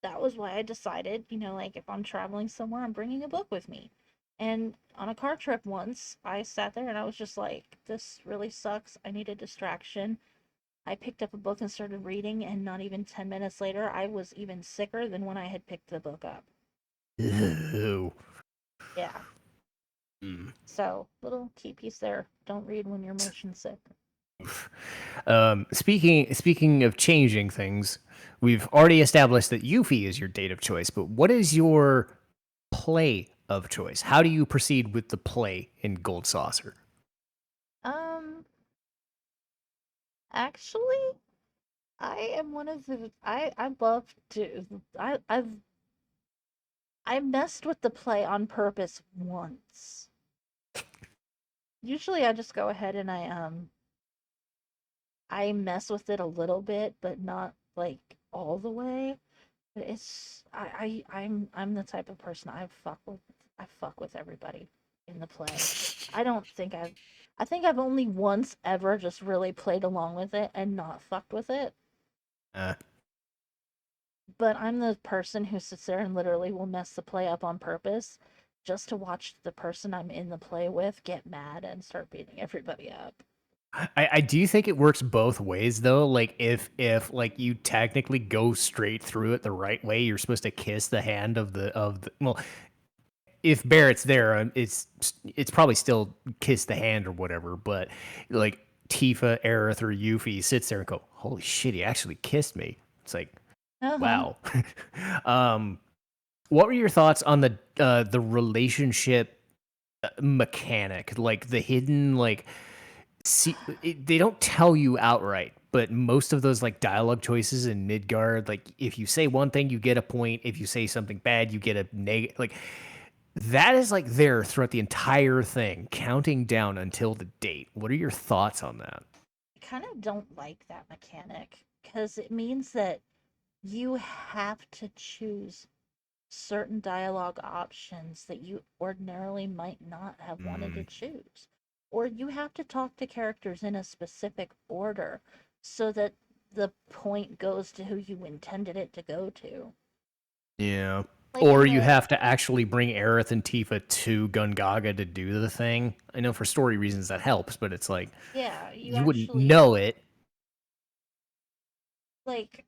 that was why I decided, like if I'm traveling somewhere, I'm bringing a book with me. And on a car trip once, I sat there and I was just like, this really sucks. I need a distraction. I picked up a book and started reading, and not even 10 minutes later, I was even sicker than when I had picked the book up. Ew. Yeah. Mm. So, little key piece there. Don't read when you're motion sick. Speaking of changing things, we've already established that Yuffie is your date of choice, but what is your play of choice? How do you proceed with the play in Gold Saucer? Um, Actually, I am one of the I love to I messed with the play on purpose once. Usually I just go ahead and I mess with it a little bit, but not like all the way. But I'm the type of person I fuck with everybody in the play. I don't think I think I've only once ever just really played along with it and not fucked with it. Uh, But I'm the person who sits there and literally will mess the play up on purpose just to watch the person I'm in the play with get mad and start beating everybody up. I do think it works both ways though. Like if like you technically go straight through it the right way, you're supposed to kiss the hand of the well, if Barrett's there, it's probably still kiss the hand or whatever. But like Tifa, Aerith, or Yuffie sits there and go, "Holy shit, he actually kissed me." It's like, Uh huh. wow. um, what were your thoughts on the relationship mechanic, like the hidden like? They don't tell you outright, but most of those like dialogue choices in Midgard, like if you say one thing, you get a point. If you say something bad, you get a negative. Like that is like there throughout the entire thing, counting down until the date. What are your thoughts on that? I kind of don't like that mechanic because it means that you have to choose certain dialogue options that you ordinarily might not have wanted to Mm, choose. Or you have to talk to characters in a specific order so that the point goes to who you intended it to go to. yeah. Like Or in you the have to actually bring Aerith and Tifa to Gungaga to do the thing. I know for story reasons that helps, but it's like Yeah, you you wouldn't actually know it. like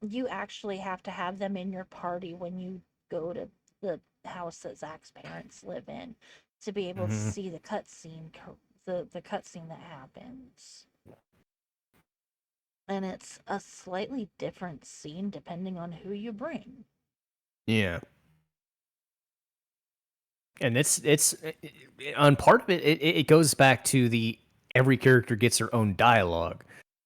you actually have to have them in your party when you go to the house that Zach's parents live in to be able to Hmm. see the cutscene, the cutscene that happens. And it's a slightly different scene depending on who you bring. Yeah. And it's on part of it goes back to the every character gets their own dialogue,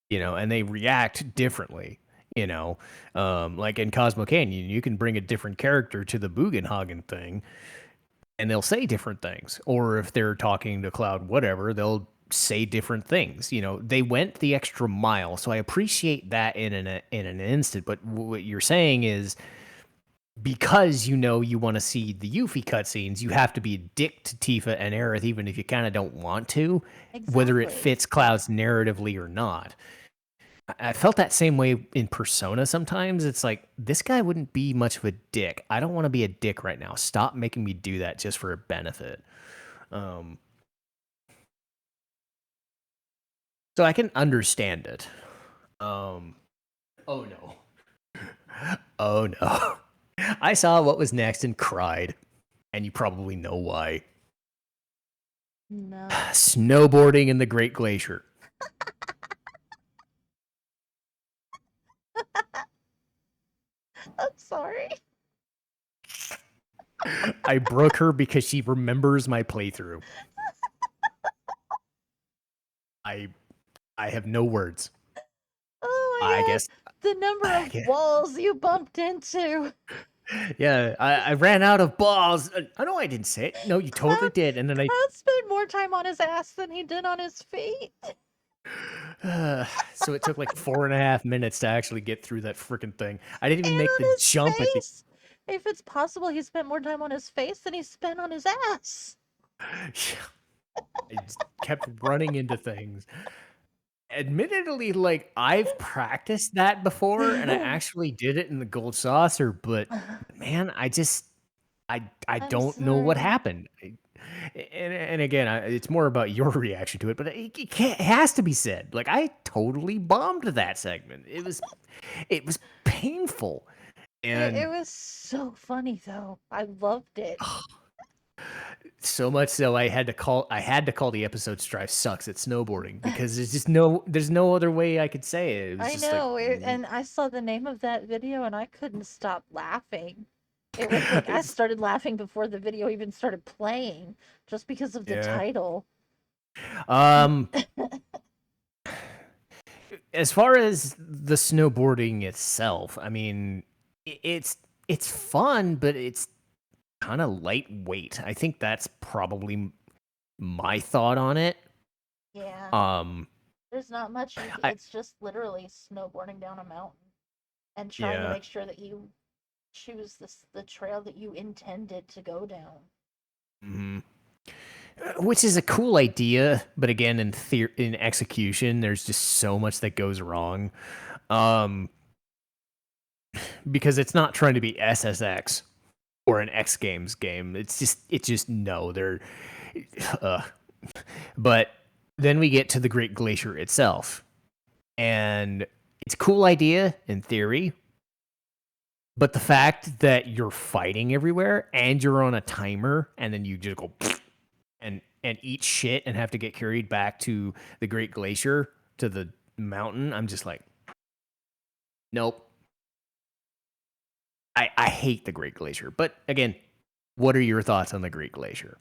and they react differently. Like in Cosmo Canyon, you can bring a different character to the Bugenhagen thing, and they'll say different things. Or if they're talking to Cloud, whatever, they'll say different things. They went the extra mile, so I appreciate that in an instant. But what you're saying is because you want to see the Yuffie cutscenes, you have to be a dick to Tifa and Aerith, even if you kind of don't want to, whether it Exactly. fits Cloud's narratively or not. I felt that same way in Persona sometimes. It's like, this guy wouldn't be much of a dick. I don't want to be a dick right now. Stop making me do that just for a benefit. Um, so I can understand it. Oh no. Oh no. I saw what was next and cried. And you probably know why. No. Snowboarding in the Great Glacier. I'm sorry. I broke her because she remembers my playthrough. I I have no words. Oh I my guess. god. The number of walls you bumped into. Yeah, I ran out of balls. I know I didn't say it. No, you totally Cloud, did. And then Cloud spent more time on his ass than he did on his feet. so it took like 4.5 minutes to actually get through that freaking thing. I didn't even And make on the his jump at the. face. If it's possible he spent more time on his face than he spent on his ass. I just kept running into things. Admittedly, like I've practiced that before, and I actually did it in the gold saucer. But man, I I'm don't know what sorry. happened. And again, it's more about your reaction to it, but it has to be said. Like I totally bombed that segment. It was painful, It and was so funny though. I loved it. so much so I had to call the episode "Strife Sucks at Snowboarding" because there's no other way I could say it. It was I just like know, and I saw the name of that video and I couldn't stop laughing. It was like I started laughing before the video even started playing just because of the yeah. title. Um, as far as the snowboarding itself, I mean, it's fun, but it's kind of lightweight. I think that's probably my thought on it. Yeah, Um, there's not much I it's just literally snowboarding down a mountain and trying to yeah. make sure that you choose the trail that you intended to go down. Mhm. Which is a cool idea, but again, in execution, there's just so much that goes wrong. Um, because it's not trying to be SSX or an X Games game. It's just no. They're, uh, but then we get to the Great Glacier itself, and it's a cool idea in theory, but the fact that you're fighting everywhere and you're on a timer, and then you just go and eat shit and have to get carried back to the Great Glacier to the mountain, I'm just like, nope. I hate the Great Glacier. But again, what are your thoughts on the Great Glacier?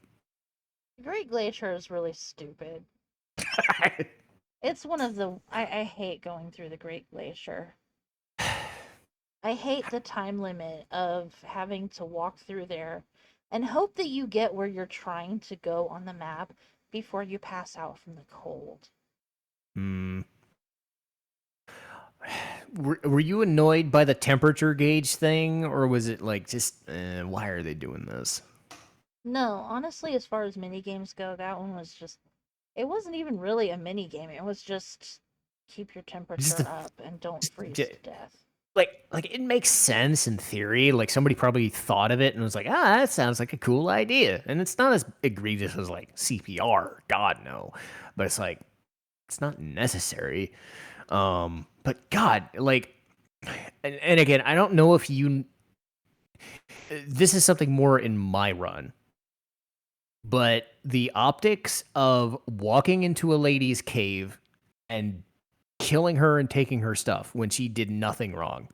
The Great Glacier is really stupid. It's one of the I hate going through the Great Glacier. I hate the time limit of having to walk through there and hope that you get where you're trying to go on the map before you pass out from the cold. Hmm. Were you annoyed by the temperature gauge thing, or was it like just why are they doing this? No, honestly, as far as mini games go, that one was just it wasn't even really a mini game. It was just keep your Just temperature the up and don't freeze j- to death. like it makes sense in theory. Like somebody probably thought of it and was like, that sounds like a cool idea. And it's not as egregious as like CPR, God no. But it's like it's not necessary. But God, like and again, I don't know if you this is something more in my run, but the optics of walking into a lady's cave and killing her and taking her stuff when she did nothing wrong.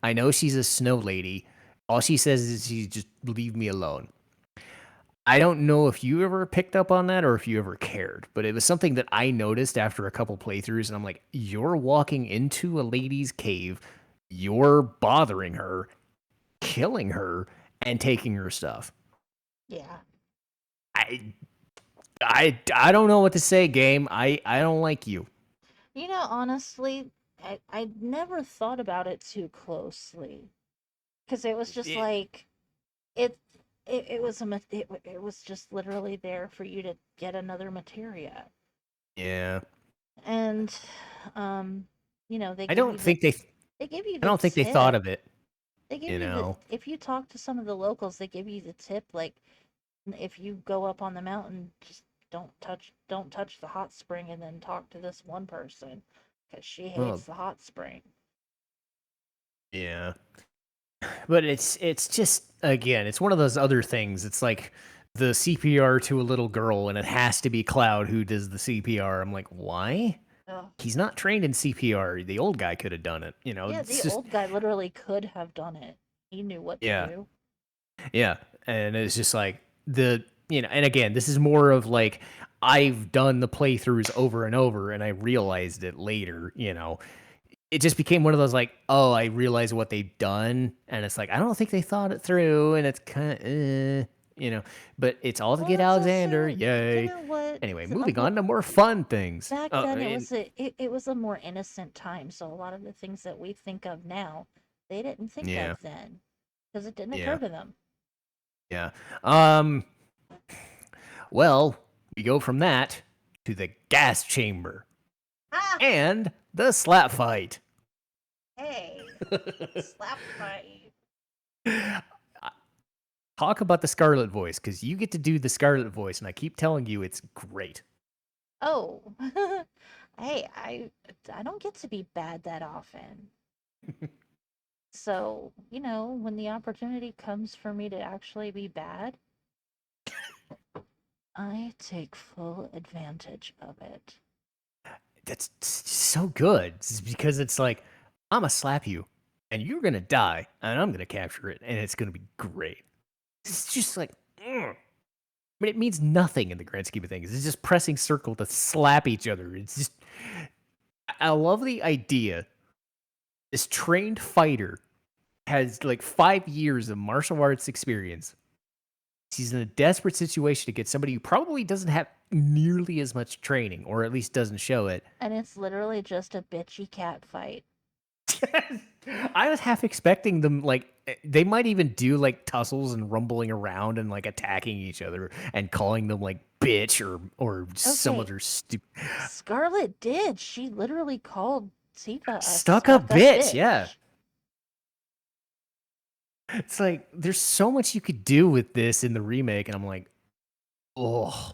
I know she's a snow lady. All she says is she just leave me alone. I don't know if you ever picked up on that or if you ever cared, but it was something that I noticed after a couple playthroughs, and I'm like, you're walking into a lady's cave, you're bothering her, killing her, and taking her stuff. Yeah. I I don't know what to say, game. I don't like you. You know, honestly, I never thought about it too closely because it was just It, like it it was it was just literally there for you to get another materia. yeah. And um you know, I don't think they give you I the don't think they thought tip. of it, They give you you the know. if you talk to some of the locals, they give you the tip like if you go up on the mountain, just don't touch the hot spring and then talk to this one person because she hates Well, the hot spring. yeah. But it's just again, it's one of those other things. It's like the CPR to a little girl and it has to be Cloud who does the CPR. I'm like, "Why? Ugh. He's not trained in CPR. The old guy could have done it." You know, Yeah, it's the just old guy literally could have done it. He knew what to yeah. do. Yeah. And it's just like and again, this is more of like I've done the playthroughs over and over and I realized it later, it just became one of those like, oh, I realize what they've done, and it's like I don't think they thought it through, and it's kind of, but it's all to Well, get that's Alexander, also, you yay! know what? Anyway, moving on to more fun things. Back Oh, then, and it was a more innocent time, so a lot of the things that we think of now, they didn't think yeah, of then because it didn't occur yeah, to them. yeah. Um, well, we go from that to the gas chamber Ah, and the slap fight. hey, slap fight. Talk about the Scarlet voice because you get to do the Scarlet voice, and I keep telling you it's great. Oh, hey, I don't get to be bad that often. So, you know, when the opportunity comes for me to actually be bad, I take full advantage of it. That's so good. It's because it's like I'm gonna slap you, and you're gonna die, and I'm gonna capture it, and it's gonna be great. It's just like, I mean, it means nothing in the grand scheme of things. It's just pressing circle to slap each other. It's just, I love the idea. This trained fighter has like 5 years of martial arts experience. He's in a desperate situation to get somebody who probably doesn't have nearly as much training, or at least doesn't show it. And it's literally just a bitchy cat fight. I was half expecting them like they might even do like tussles and rumbling around and like attacking each other and calling them like bitch or some Okay, other stupid Scarlet did. She literally called Tifa a stuck up stuck up bitch. Yeah, bitch. it's like there's so much you could do with this in the remake, and I'm like, oh,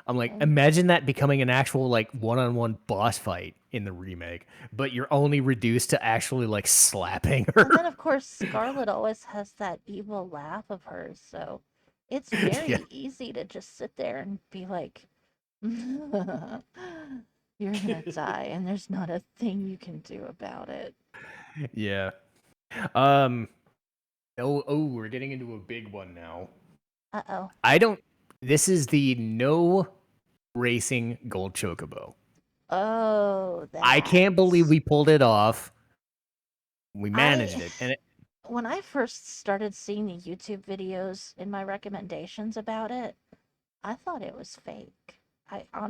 I'm like, And imagine that becoming an actual like one-on-one boss fight in the remake, but you're only reduced to actually like slapping and then her. of course Scarlet always has that evil laugh of hers, so it's Yeah. very easy to just sit there and be like, "You're gonna die, and there's not a thing you can do about it." Yeah. Um. Oh, we're getting into a big one now. Uh-oh. I don't. This is the no racing gold chocobo. Oh, I that. can't believe we pulled it off. We I managed it, and when I first started seeing the YouTube videos in my recommendations about it, I thought it was fake.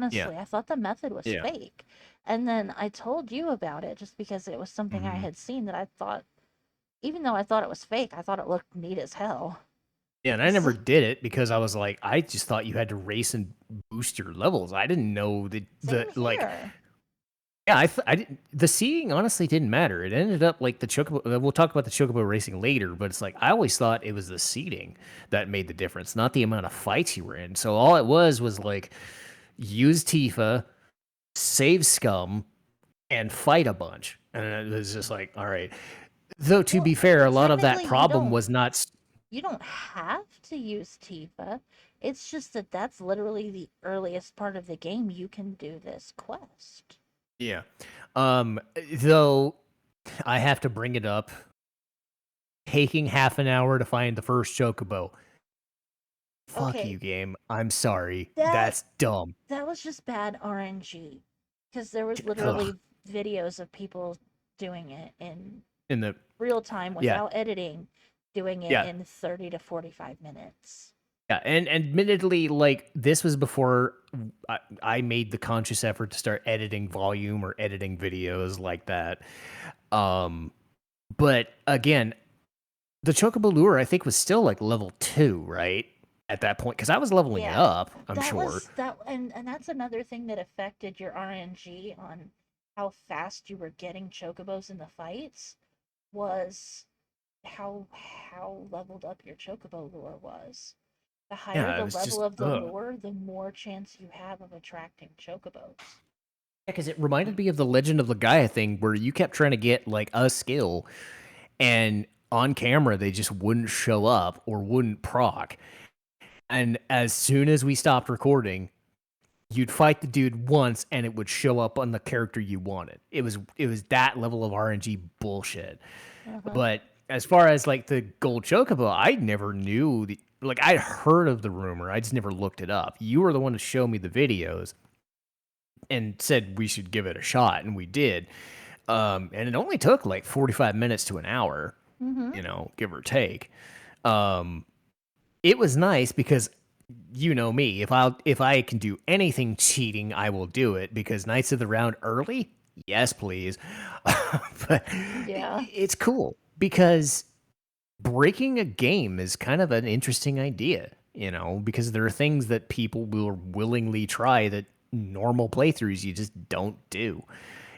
yeah, I thought the method was yeah, fake. And then I told you about it just because it was something I hmm had seen that I thought, even though I thought it was fake, I thought it looked neat as hell. yeah. And I So, never did it because I was like, I just thought you had to race and boost your levels. I didn't know that same the like. here. Yeah, I didn't. The seeing honestly didn't matter. It ended up like the chocobo. We'll talk about the chocobo racing later, but it's like I always thought it was the seating that made the difference, not the amount of fights you were in. So all it was like use Tifa, save scum, and fight a bunch. And it was just like, all right. Though to Well, be fair, a lot of that technically problem was not. you don't have to use Tifa. It's just that that's literally the earliest part of the game you can do this quest. Yeah. Though I have to bring it up, taking half an hour to find the first chocobo. Fuck Okay, you, game. I'm sorry. that That's dumb. that was just bad RNG because there was Ugh. literally videos of people doing it in In the real time yeah, without editing, doing it yeah. in 30 to 45 minutes. Yeah, and admittedly, like this was before I made the conscious effort to start editing volume or editing videos like that. Um, but again, the Chocobo lure I think was still like level 2, right? At that point, because I was leveling it Yeah, up. I'm that sure. was that, and that's another thing that affected your RNG on how fast you were getting chocobos in the fights was how leveled up your chocobo lure was. The higher Yeah, it the was level just of the ugh. lure, the more chance you have of attracting chocobos. Yeah, because it reminded me of the Legend of Legaia thing where you kept trying to get like a skill, and on camera they just wouldn't show up or wouldn't proc. And as soon as we stopped recording, you'd fight the dude once and it would show up on the character you wanted. It was that level of RNG bullshit. Uh-huh. But as far as like the gold chocobo, I never knew like I'd heard of the rumor. I just never looked it up. You were the one to show me the videos and said we should give it a shot, and we did. And it only took like 45 minutes to an hour, Mm-hmm. give or take. Um, it was nice because you know me. If I can do anything cheating, I will do it because Knights of the Round early, yes, please. But Yeah. it's cool because breaking a game is kind of an interesting idea, because there are things that people will willingly try that normal playthroughs you just don't do.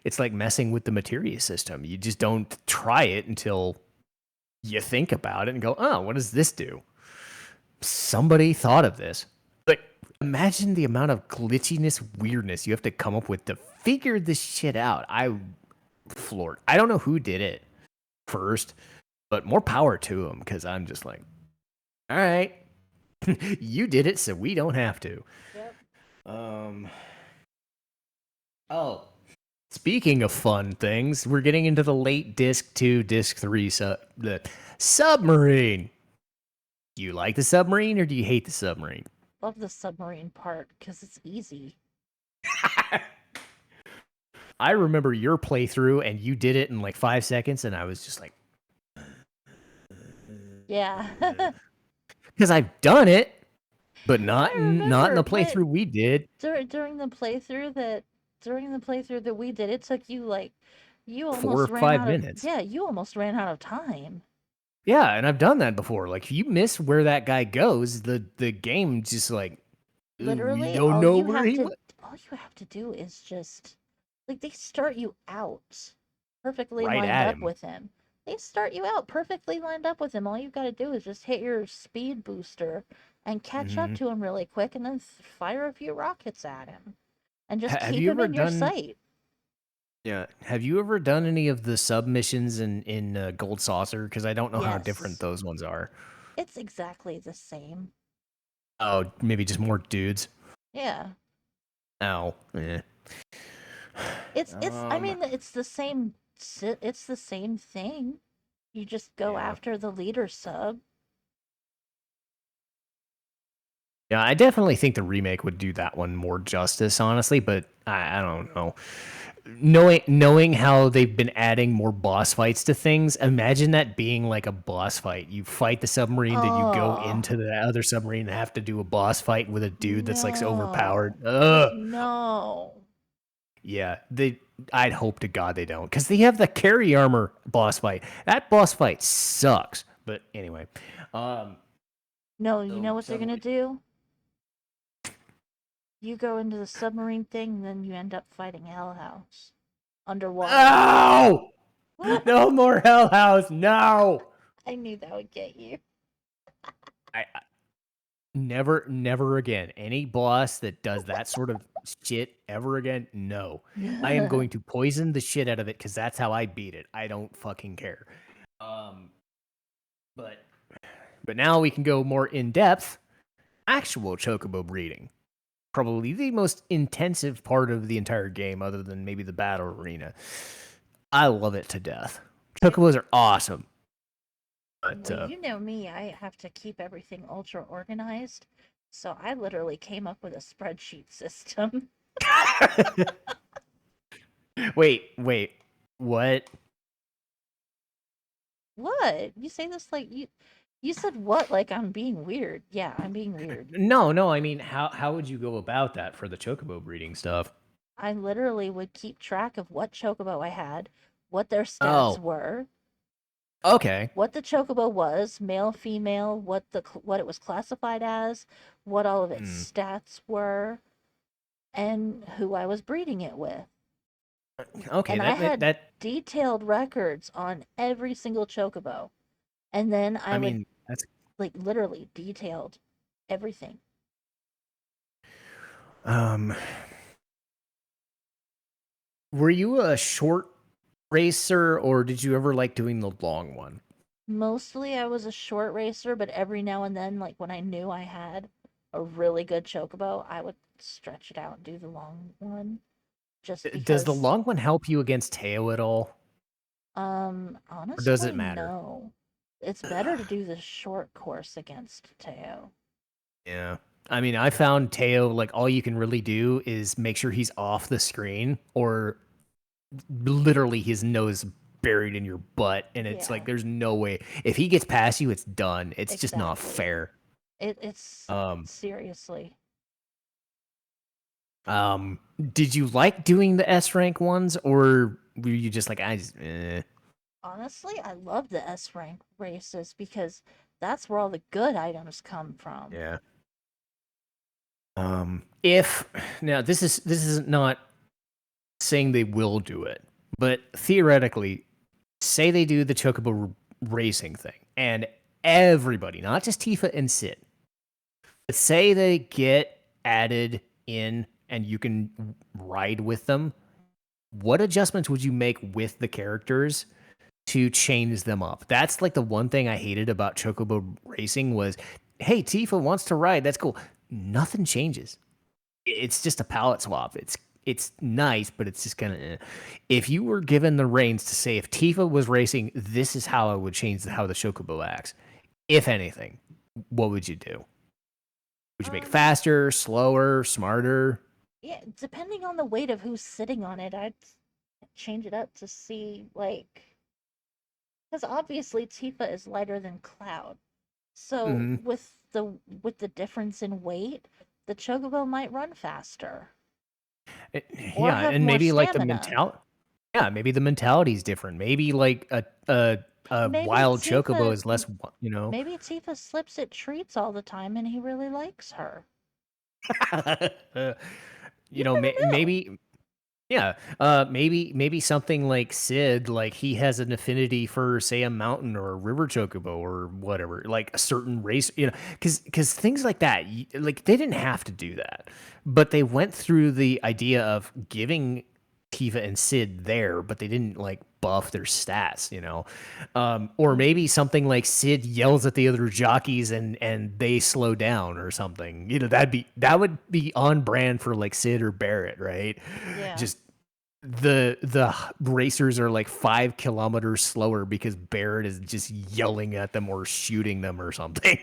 It's like messing with the materia system. You just don't try it until you think about it and go, oh, what does this do? Somebody thought of this. But imagine the amount of glitchiness, weirdness you have to come up with to figure this shit out. I floored. I don't know who did it first, but more power to them because I'm just like, all right, you did it, so we don't have to. Yep. Um. Oh, speaking of fun things, we're getting into the late disc 2, disc 3 the submarine. Do you like the submarine or do you hate the submarine? Love the submarine part because it's easy. I remember your playthrough and you did it in like 5 seconds and I was just like Yeah. cuz I've done it, but not I in remember the what playthrough we did. during the playthrough that we did, it took you like you 4 or almost ran 5 out of minutes. yeah, you almost ran out of time. Yeah, and I've done that before. Like if you miss where that guy goes, the game just like, "Ooh, we Literally, don't know where he went." all you have to do is just like they start you out perfectly Right lined at up him. with him. They start you out perfectly lined up with him. All you've got to do is just hit your speed booster and catch up Mhm. to him really quick and then fire a few rockets at him and just Have keep you him ever in your done sight. Yeah. Have you ever done any of the submissions in Gold Saucer? Because I don't know how different Yes. those ones are. It's exactly the same. Oh, maybe just more dudes. Yeah. Oh, eh. It's I Um, mean it's the same thing. You just go yeah. after the leader sub. Yeah, I definitely think the remake would do that one more justice, honestly, but I don't know. Knowing how they've been adding more boss fights to things, imagine that being like a boss fight. You fight the submarine, then you go Oh, into the other submarine and have to do a boss fight with a dude that's like overpowered. no. Ugh. No. Yeah, I'd hope to God they don't, because they have the carry armor boss fight. That boss fight sucks. But anyway, um, No, you know so what they're gonna submarine. do? You go into the submarine thing, and then you end up fighting Hell House underwater. No, no more Hell House. No, I knew that would get you. I never again. Any boss that does that sort of shit ever again. No, I am going to poison the shit out of it because that's how I beat it. I don't fucking care. Um, but but now we can go more in depth. Actual chocobo breeding. probably the most intensive part of the entire game, other than maybe the battle arena. I love it to death. Chocobos are awesome. But Well, you know me, I have to keep everything ultra organized. So I literally came up with a spreadsheet system. wait, what? What? You say this like you said what like I'm being weird. Yeah, I'm being weird. No. I mean, how would you go about that for the chocobo breeding stuff? I literally would keep track of what chocobo I had, what their stats Oh, were, okay. what the chocobo was, male, female, what it was classified as, what all of its Hmm. stats were, and who I was breeding it with. Okay, And I had that. detailed records on every single chocobo. And then I I would mean, that's like literally detailed everything. um. Were you a short racer, or did you ever like doing the long one? Mostly I was a short racer, but every now and then, like when I knew I had a really good chocobo, I would stretch it out and do the long one just Does the because long one help you against Teo at all, or does it honestly matter? no. It's better to do the short course against Teo. Yeah. I mean, I found Teo, like, all you can really do is make sure he's off the screen, or literally his nose buried in your butt. And it's like, Yeah, there's no way. If he gets past you, it's done. It's just not exactly. fair. It's Um, seriously. um, did you like doing the S rank ones, or were you just like, I just, Honestly, I love the S rank races because that's where all the good items come from. yeah. If now this is not saying they will do it, but theoretically, say they do the chocobo racing thing, and everybody, not just Tifa and Sid, but say they get added in and you can ride with them. What adjustments would you make with the characters to change them up? That's like the one thing I hated about chocobo racing was, hey, Tifa wants to ride. That's cool. Nothing changes. It's just a palette swap. It's nice, but it's just kind of. If you were given the reins to say, if Tifa was racing, this is how I would change how the Chocobo acts. If anything, what would you do? Would you make it Um, faster, slower, smarter? yeah, depending on the weight of who's sitting on it, I'd change it up to see like because obviously Tifa is lighter than Cloud. So Mm, with the difference in weight, the Chocobo might run faster or yeah, have and more maybe like the stamina. mentality. Yeah, maybe the mentality is different. Maybe like a Maybe wild Chocobo Tifa is less. You know, maybe Tifa slips at treats all the time and he really likes her. You never know. maybe. Yeah, maybe something like Sid, like he has an affinity for, say, a mountain or a river chocobo or whatever, like a certain race, because things like that, like they didn't have to do that, but they went through the idea of giving Tifa and Sid there, but they didn't like buff their stats. Or Mm, maybe something like Sid yells at the other jockeys and they slow down or something. That would be on brand for like Sid or Barrett, right? yeah. Just the racers are like 5 kilometers slower because Barrett is just yelling at them or shooting them or something.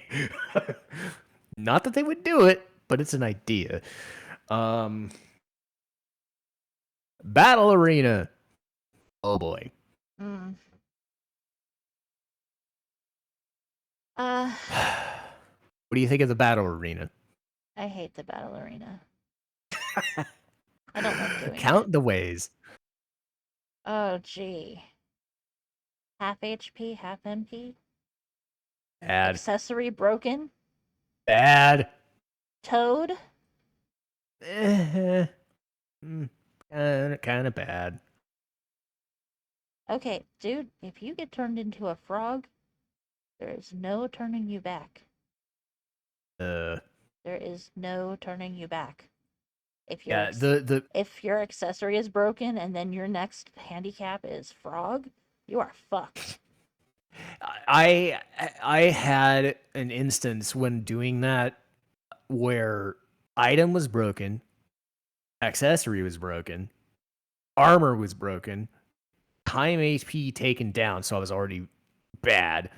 Not that they would do it, but it's an idea. Um, Battle arena. Oh boy. Mm. Uh, What do you think of the battle arena? I hate the battle arena. I don't like doing it. Count the ways. Oh, gee. Half HP, half MP. Bad. Accessory broken. Bad. Toad. Eh, kind of bad. Okay, dude, if you get turned into a frog, there is no turning you back. Uh, There is no turning you back. If your yeah. ex- The if your accessory is broken and then your next handicap is frog, you are fucked. I had an instance when doing that where item was broken, accessory was broken, armor was broken, time HP taken down, so I was already bad.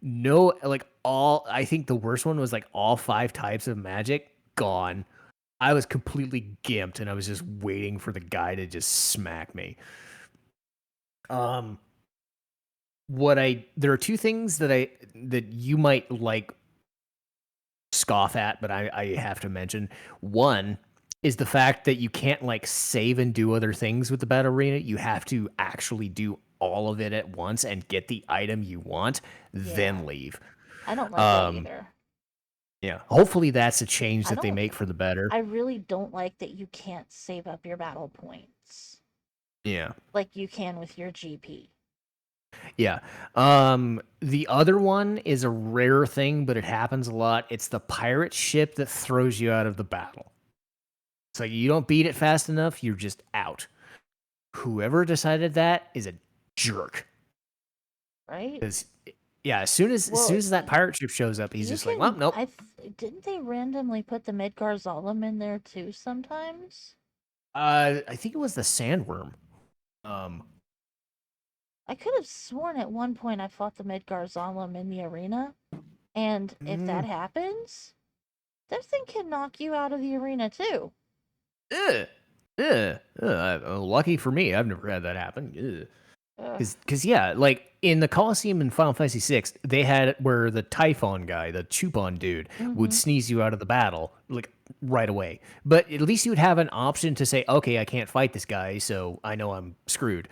No, like I think the worst one was like all 5 types of magic gone. I was completely gimped and I was just waiting for the guy to just smack me. There are 2 things that you might like scoff at, but I have to mention. One is the fact that you can't like save and do other things with the battle arena. You have to actually do all of it at once and get the item you want, then leave. I don't like that either. Yeah. Hopefully that's a change I that they don't. make for the better. I really don't like that you can't save up your battle points Yeah. like you can with your GP. Yeah. The other one is a rare thing, but it happens a lot. It's the pirate ship that throws you out of the battle. So you don't beat it fast enough, you're just out. Whoever decided that is a jerk. Right? Because as soon as that pirate ship shows up, he's just like, well, nope. Didn't they randomly put the Midgar Zolom in there too sometimes? I think it was the sandworm. I could have sworn at one point I fought the Midgar Zolom in the arena, and if that happens, that thing can knock you out of the arena too. Lucky for me, I've never had that happen. Because like in the Coliseum in Final Fantasy VI, they had where the Typhon guy, the Chupon dude, would sneeze you out of the battle like right away. But at least you would have an option to say, okay, I can't fight this guy, so I know I'm screwed.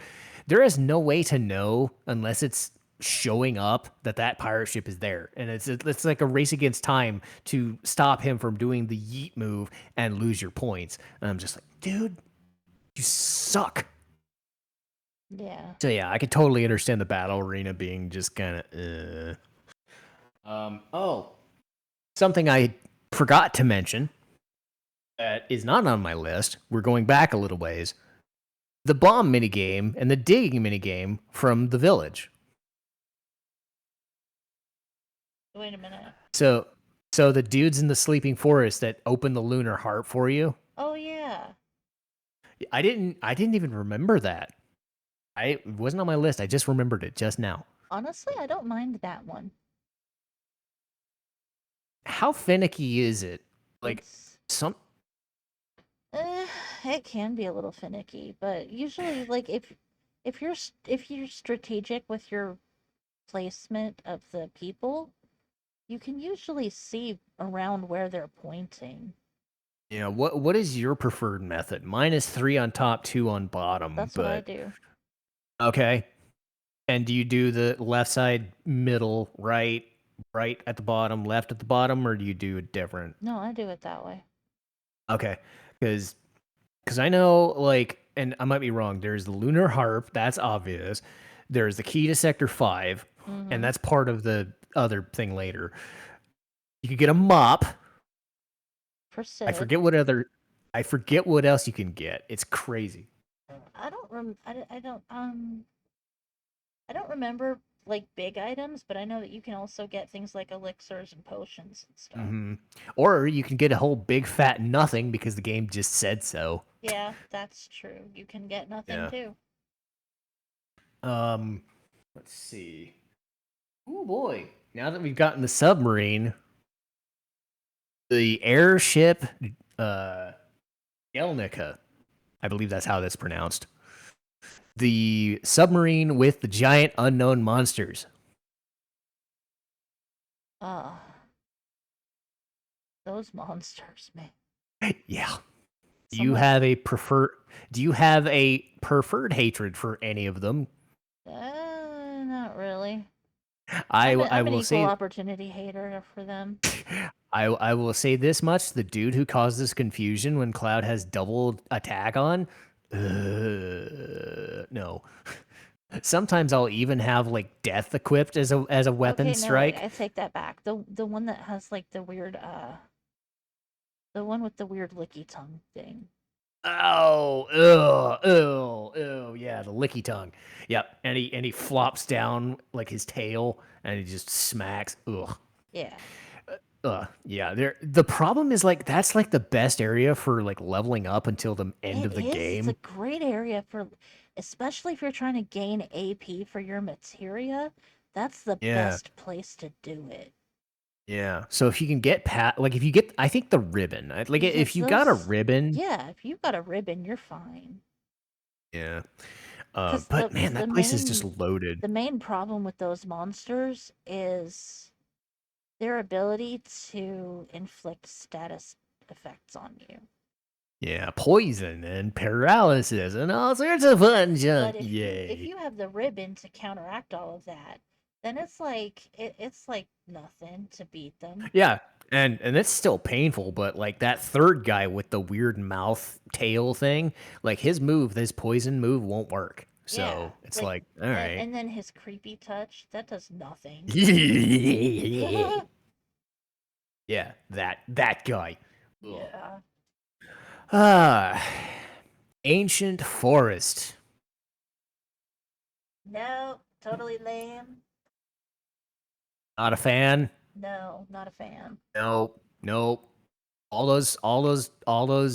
There is no way to know unless it's showing up that pirate ship is there, and it's like a race against time to stop him from doing the yeet move and lose your points. And I'm just like, dude, you suck. Yeah. So yeah, I could totally understand the battle arena being just kind of. Something I forgot to mention that is not on my list. We're going back a little ways. The bomb minigame and the digging minigame from the village. Wait a minute. So the dudes in the sleeping forest that open the lunar heart for you. Oh yeah. I didn't even remember that. It wasn't on my list. I just remembered it just now. Honestly, I don't mind that one. How finicky is it? Like it can be a little finicky, but usually, like if you're strategic with your placement of the people, you can usually see around where they're pointing. Yeah, what is your preferred method? Mine is 3 on top, 2 on bottom. That's what I do. Okay. And do you do the left side, middle, right at the bottom, left at the bottom, or do you do it different? No, I do it that way. Okay. Because I know, like, and I might be wrong, there's the lunar harp, that's obvious. There's the key to Sector 5, and that's part of the other thing later. You could get a mop. For Sid. I forget what else you can get. It's crazy. I don't remember like big items, but I know that you can also get things like elixirs and potions and stuff. Mm-hmm. Or you can get a whole big fat nothing because the game just said so. Yeah, that's true. You can get nothing too. Let's see. Oh boy. Now that we've gotten the submarine, the airship Yelnica, I believe that's how that's pronounced. The submarine with the giant unknown monsters. Those monsters, man. Yeah. Do you have a preferred hatred for any of them? Not really. I'm an will equal say opportunity hater for them. I will say this much: the dude who causes confusion when Cloud has double attack on, no. Sometimes I'll even have like death equipped as a weapon strike. No, I take that back. The one that has like the weird the one with the weird licky tongue thing. Oh, yeah, the licky tongue. Yep, and he flops down like his tail, and he just smacks. Ugh. Yeah. Yeah. The problem is like that's like the best area for like leveling up until the end It of the is. It's a game. great area for, especially if you're trying to gain AP for your materia. That's the Yeah. best place to do it. Yeah. So if you can get like if you get, I think the ribbon, like Because if you got a those, ribbon, yeah, if you've got a ribbon, you're fine. yeah. Because But man, the that place is just main loaded. the main problem with those monsters is their ability to inflict status effects on you. Yeah, poison and paralysis and all sorts of fun junk. But if Yay. you have the ribbon to counteract all of that, then it's like nothing to beat them. Yeah, and it's still painful, but like that third guy with the weird mouth tail thing, like his poison move won't work. Yeah, So it's like like, all right. and then his creepy touch that does nothing. Yeah, that guy. Ugh. Yeah. Ah, ancient forest. No, totally lame. Not a fan. No, not a fan. Nope. Nope. All those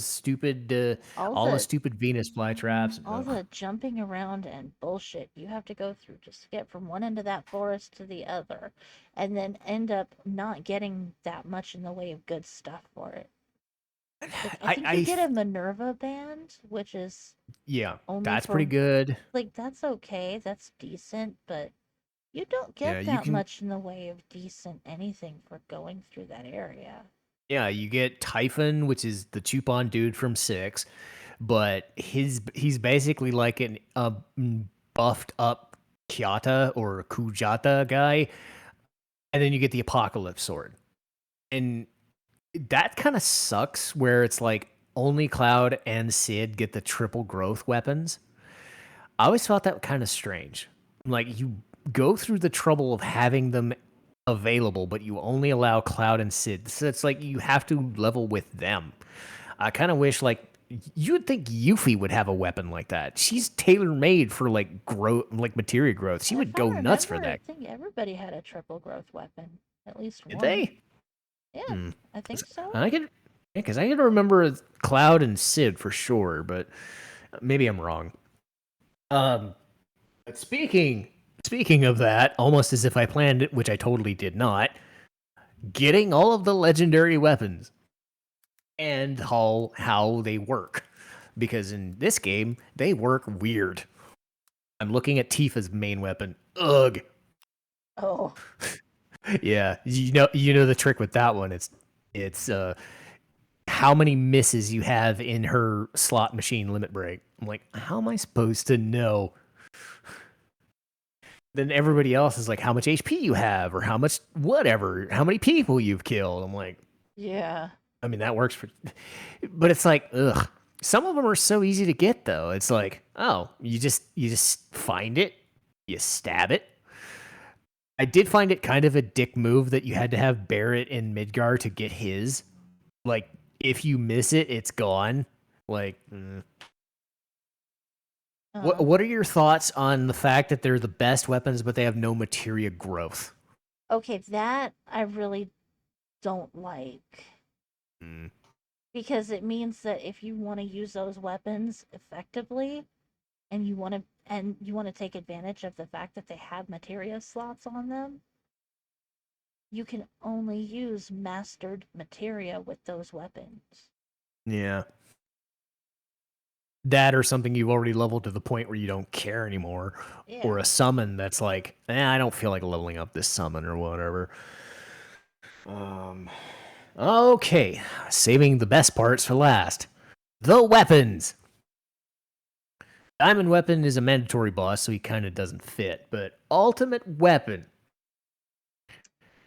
stupid All all the the stupid Venus flytraps. all Ugh. the jumping around and bullshit you have to go through just to get from one end of that forest to the other, and then end up not getting that much in the way of good stuff for it. Like I think you I get a Minerva band, which is yeah, only that's pretty for, good. like, that's okay, that's decent, but you don't Yeah, get you that can. much in the way of decent anything for going through that area. Yeah, you get Typhon, which is the Chupon dude from Six, but he's basically like an buffed up Kyata or Kujata guy, and then you get the Apocalypse sword, and that kind of sucks. Where it's like only Cloud and Sid get the triple growth weapons. I always thought that kind of strange. Like you go through the trouble of having them available, but you only allow Cloud and Sid. So it's like you have to level with them. I kind of wish like you'd think Yuffie would have a weapon like that. She's tailor made for like growth, like materia growth. She would If I go nuts remember, for I that. think everybody had a triple growth weapon, at least Did one. they? Yeah, Hmm. I think so. I could, because I could remember Cloud and Sid for sure, but maybe I'm wrong. Um, but speaking of that, almost as if I planned it, which I totally did not, getting all of the legendary weapons and how they work. Because in this game, they work weird. I'm looking at Tifa's main weapon. Ugh. Oh, Yeah, you know the trick with that one. It's how many misses you have in her slot machine limit break. I'm like, how am I supposed to know? Then everybody else is like, how much HP you have, or how much whatever, how many people you've killed. I'm like, yeah. I mean, that works for, but it's like, ugh. Some of them are so easy to get though. It's like, oh, you just find it, you stab it. I did find it kind of a dick move that you had to have Barrett in Midgar to get his. Like, if you miss it, it's gone. Like, Uh, what are your thoughts on the fact that they're the best weapons, but they have no materia growth? okay, that I really don't like Mm, because it means that if you want to use those weapons effectively and you want to take advantage of the fact that they have materia slots on them, you can only use mastered materia with those weapons. yeah. That or something you've already leveled to the point where you don't care anymore, or a Yeah. summon that's like, I don't feel like leveling up this summon or whatever. Um, okay, saving the best parts for last. The weapons. Diamond Weapon is a mandatory boss, so he kind of doesn't fit. But Ultimate Weapon,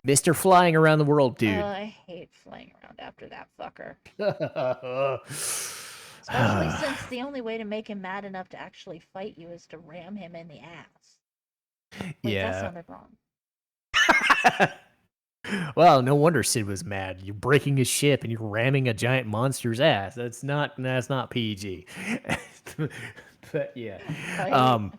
Mr. Flying Around the World Dude. I hate flying around after that fucker. Especially since the only way to make him mad enough to actually fight you is to ram him in the ass. Wait, that Yeah. sounded wrong. Well, no wonder Sid was mad. You're breaking his ship and you're ramming a giant monster's ass. That's not PG. But yeah. Right? Um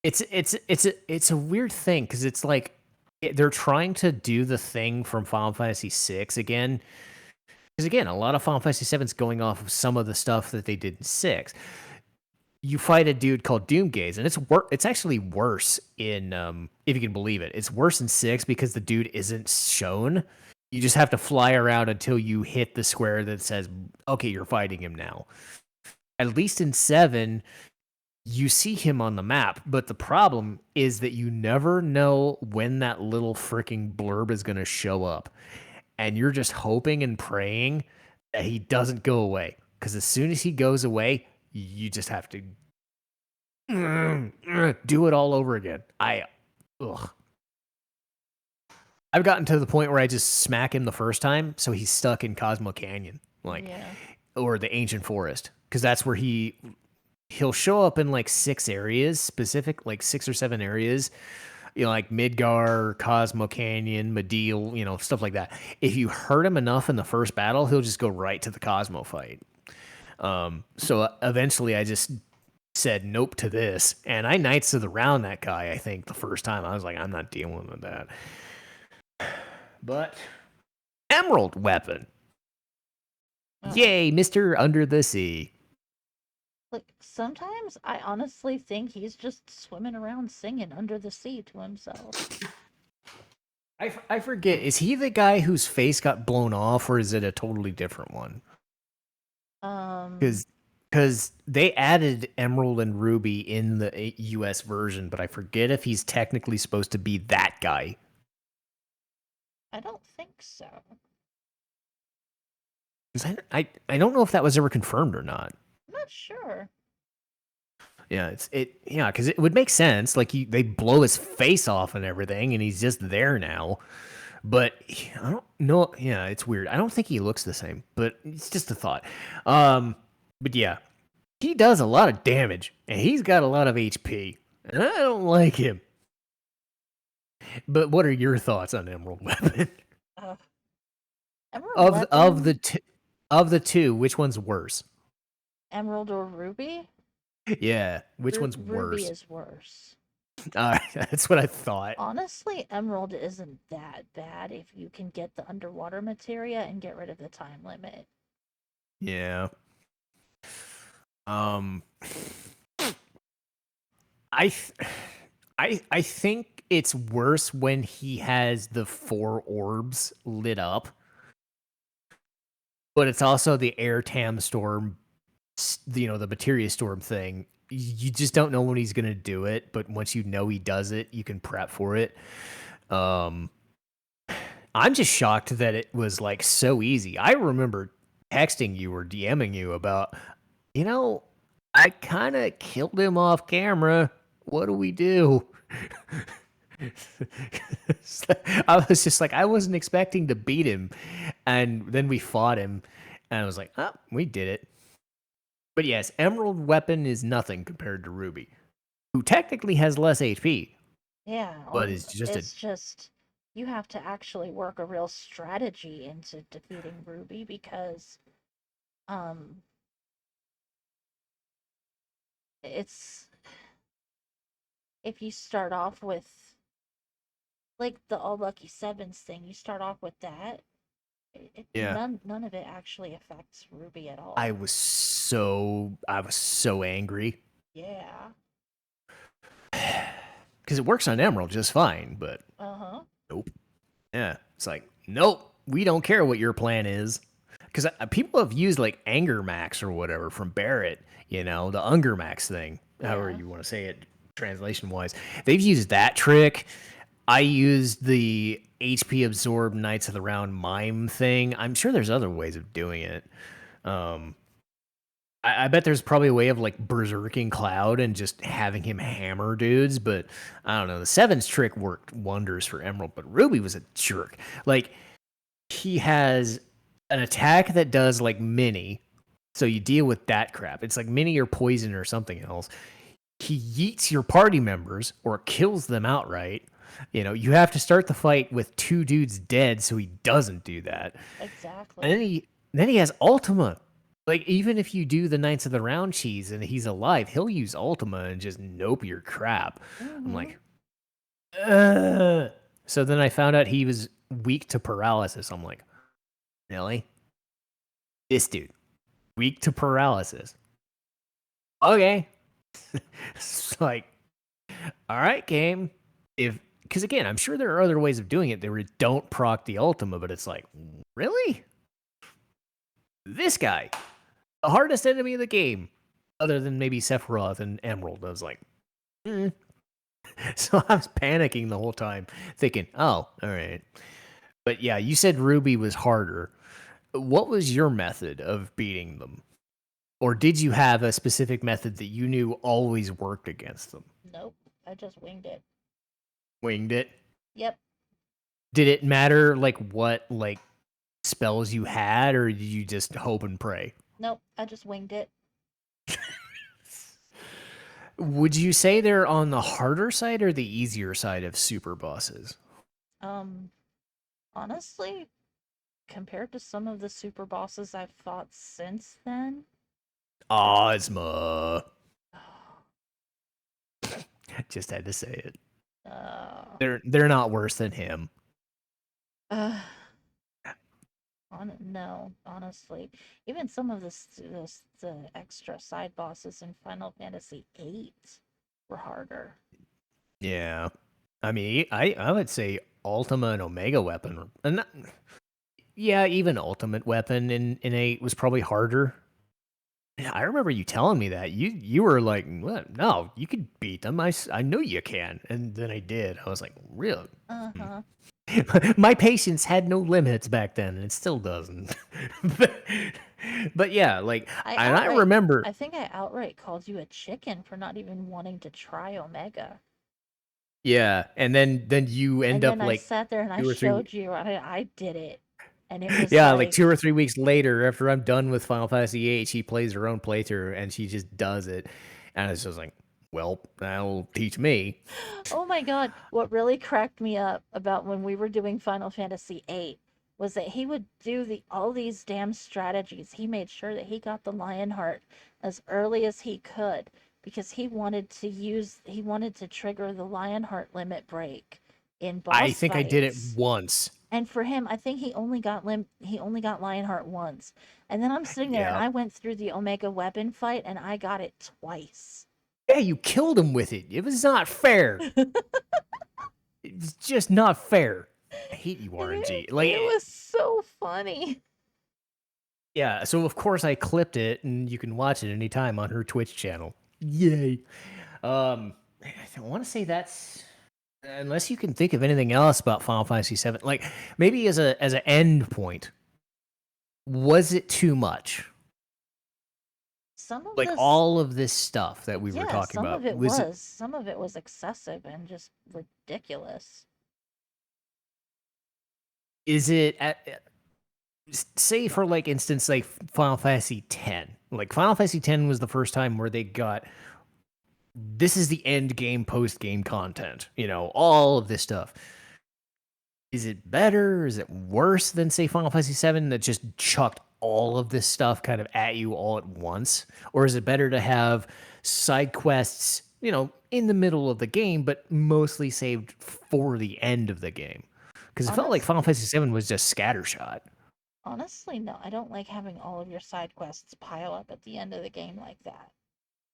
it's a weird thing cuz it's like they're trying to do the thing from Final Fantasy VI again. Because again, a lot of Final Fantasy VII is going off of some of the stuff that they did in 6. You fight a dude called Doomgaze, and it's actually worse in if you can believe it. It's worse in 6 because the dude isn't shown. You just have to fly around until you hit the square that says, "Okay, you're fighting him now." At least in 7, you see him on the map, but the problem is that you never know when that little freaking blurb is going to show up. And you're just hoping and praying that he doesn't go away. Because as soon as he goes away, you just have to do it all over again. Ugh. I've gotten to the point where I just smack him the first time, so he's stuck in Cosmo Canyon, or the Ancient Forest, because that's where he'll show up in like 6 areas, specific, like 6 or 7 areas, like Midgar, Cosmo Canyon, Mediel, stuff like that. If you hurt him enough in the first battle, he'll just go right to the Cosmo fight. So eventually I just said nope to this, and I Knights of the Round that guy, I think, the first time. I was like, I'm not dealing with that. But Emerald Weapon. Yay, Mr. Under the Sea. Like, sometimes I honestly think he's just swimming around singing under the sea to himself. I forget, is he the guy whose face got blown off, or is it a totally different one? Because they added Emerald and Ruby in the US version, but I forget if he's technically supposed to be that guy. I don't think so. I don't know if that was ever confirmed or not. I'm not sure. Yeah, because it would make sense. Like they blow his face off and everything, and he's just there now. But I don't know. Yeah, it's weird. I don't think he looks the same, but it's just a thought. But yeah, he does a lot of damage, and he's got a lot of HP, and I don't like him. But what are your thoughts on Emerald Weapon? Emerald Weapon? Of the two, which one's worse? Emerald or Ruby? Yeah, which one's worse? Ruby is worse. That's what I thought. Honestly, Emerald isn't that bad if you can get the underwater materia and get rid of the time limit. Yeah. I think it's worse when he has the 4 orbs lit up. But it's also the air tam storm, the materia storm thing. You just don't know when he's going to do it, but once you know he does it, you can prep for it. I'm just shocked that it was like so easy. I remember texting you or DMing you about, I kind of killed him off camera. What do we do? I was just like, I wasn't expecting to beat him. And then we fought him, and I was like, oh, we did it. But yes, Emerald Weapon is nothing compared to Ruby, who technically has less HP. Yeah, but it's just you have to actually work a real strategy into defeating Ruby because it's if you start off with like the All Lucky Sevens thing, you start off with that. None of it actually affects Ruby at all. I was so angry. Yeah. Because it works on Emerald just fine, but nope. Yeah, it's like, nope, we don't care what your plan is. Because people have used like Anger Max or whatever from Barrett, the Unger Max thing, however you want to say it translation wise. They've used that trick. I used the HP absorb Knights of the Round mime thing. I'm sure there's other ways of doing it. I bet there's probably a way of like berserking Cloud and just having him hammer dudes, but I don't know. The Sevens trick worked wonders for Emerald, but Ruby was a jerk. Like, he has an attack that does like mini, so you deal with that crap. It's like mini or poison or something else. He yeets your party members or kills them outright. You have to start the fight with 2 dudes dead, so he doesn't do that. Exactly. And then he has Ultima. Like, even if you do the Knights of the Round cheese and he's alive, he'll use Ultima and just nope your crap. I'm like, So then I found out he was weak to paralysis. I'm like, really? This dude, weak to paralysis. Okay. It's like, all right, game. If because again, I'm sure there are other ways of doing it. They don't proc the Ultima, but it's like, really? This guy, the hardest enemy of the game, other than maybe Sephiroth and Emerald. I was like, So I was panicking the whole time, thinking, oh, all right. But yeah, you said Ruby was harder. What was your method of beating them? Or did you have a specific method that you knew always worked against them? Nope. I just winged it. Winged it? Yep. Did it matter what spells you had, or did you just hope and pray? Nope. I just winged it. Would you say they're on the harder side or the easier side of super bosses? Honestly, compared to some of the super bosses I've fought since then, Ozma. Just had to say it. They're not worse than him. No, honestly, even some of the extra side bosses in Final Fantasy VIII were harder. Yeah, I mean, I would say Ultima and Omega Weapon, and not, yeah, even Ultimate Weapon in 8 was probably harder. Yeah, I remember you telling me that you were like, what? No, you could beat them. I know you can, and then I did. I was like, really? Uh-huh. My patience had no limits back then, and it still doesn't. but yeah, I remember. I think I outright called you a chicken for not even wanting to try Omega. Yeah, and then you end And up then I like sat there and I 2 or 3. showed you I did it. And it was Yeah, like like 2 or 3 weeks later, after I'm done with Final Fantasy VIII, she plays her own playthrough and she just does it, and it's just like, well, that'll teach me. oh my god, what really cracked me up about when we were doing Final Fantasy VIII was that he would do all these damn strategies. He made sure that he got the Lionheart as early as he could because he wanted to trigger the Lionheart limit break in I boss think I did it fights. once. And for him, I think he only got Lionheart once. And then I'm sitting there and Yeah. I went through the Omega weapon fight and I got it twice. Yeah, you killed him with it. It was not fair. It's just not fair. I hate you, RNG. It was so funny. Yeah, so of course I clipped it, and you can watch it anytime on her Twitch channel. Yay. I want to say that's unless you can think of anything else about Final Fantasy VII. Like maybe as an end point, was it too much? Some of Like this, all of this stuff that we were yeah, talking some of about, it was it? was. Some of it was excessive and just ridiculous. Is it say for like instance like Final Fantasy X? Like Final Fantasy X was the first time where they got this is the end game, post game content, all of this stuff. Is it better? Is it worse than, say, Final Fantasy VII that just chucked all of this stuff kind of at you all at once? Or is it better to have side quests, in the middle of the game, but mostly saved for the end of the game? Because it felt like Honest, Final Fantasy VII was just scattershot. honestly, no, I don't like having all of your side quests pile up at the end of the game like that.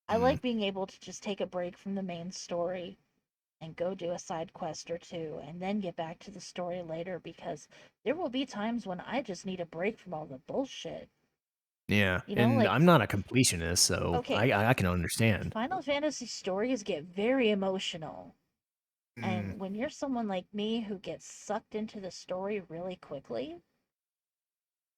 I Mm, like being able to just take a break from the main story and go do a side quest or two and then get back to the story later because there will be times when I just need a break from all the bullshit. yeah, You know, and like, I'm not a completionist, so okay, I can understand. Final Fantasy stories get very emotional. Mm, And when you're someone like me who gets sucked into the story really quickly,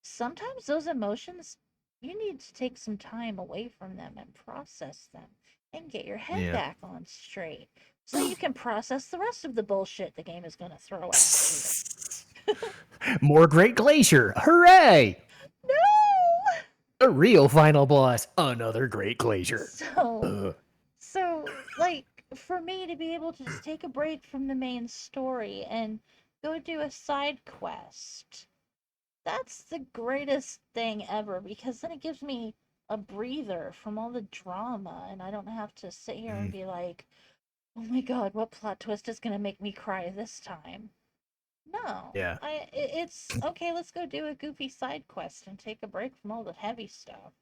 sometimes those emotions, you need to take some time away from them and process them and get your head yeah. back on straight so you can process the rest of the bullshit the game is going to throw at you. More Great Glacier. Hooray! No! A real final boss. Another Great Glacier. So, Ugh. like, for me to be able to just take a break from the main story and go do a side quest, that's the greatest thing ever because then it gives me a breather from all the drama and I don't have to sit here and Mm. be like, oh my god, what plot twist is going to make me cry this time? No. Yeah. It's okay, let's go do a goofy side quest and take a break from all the heavy stuff.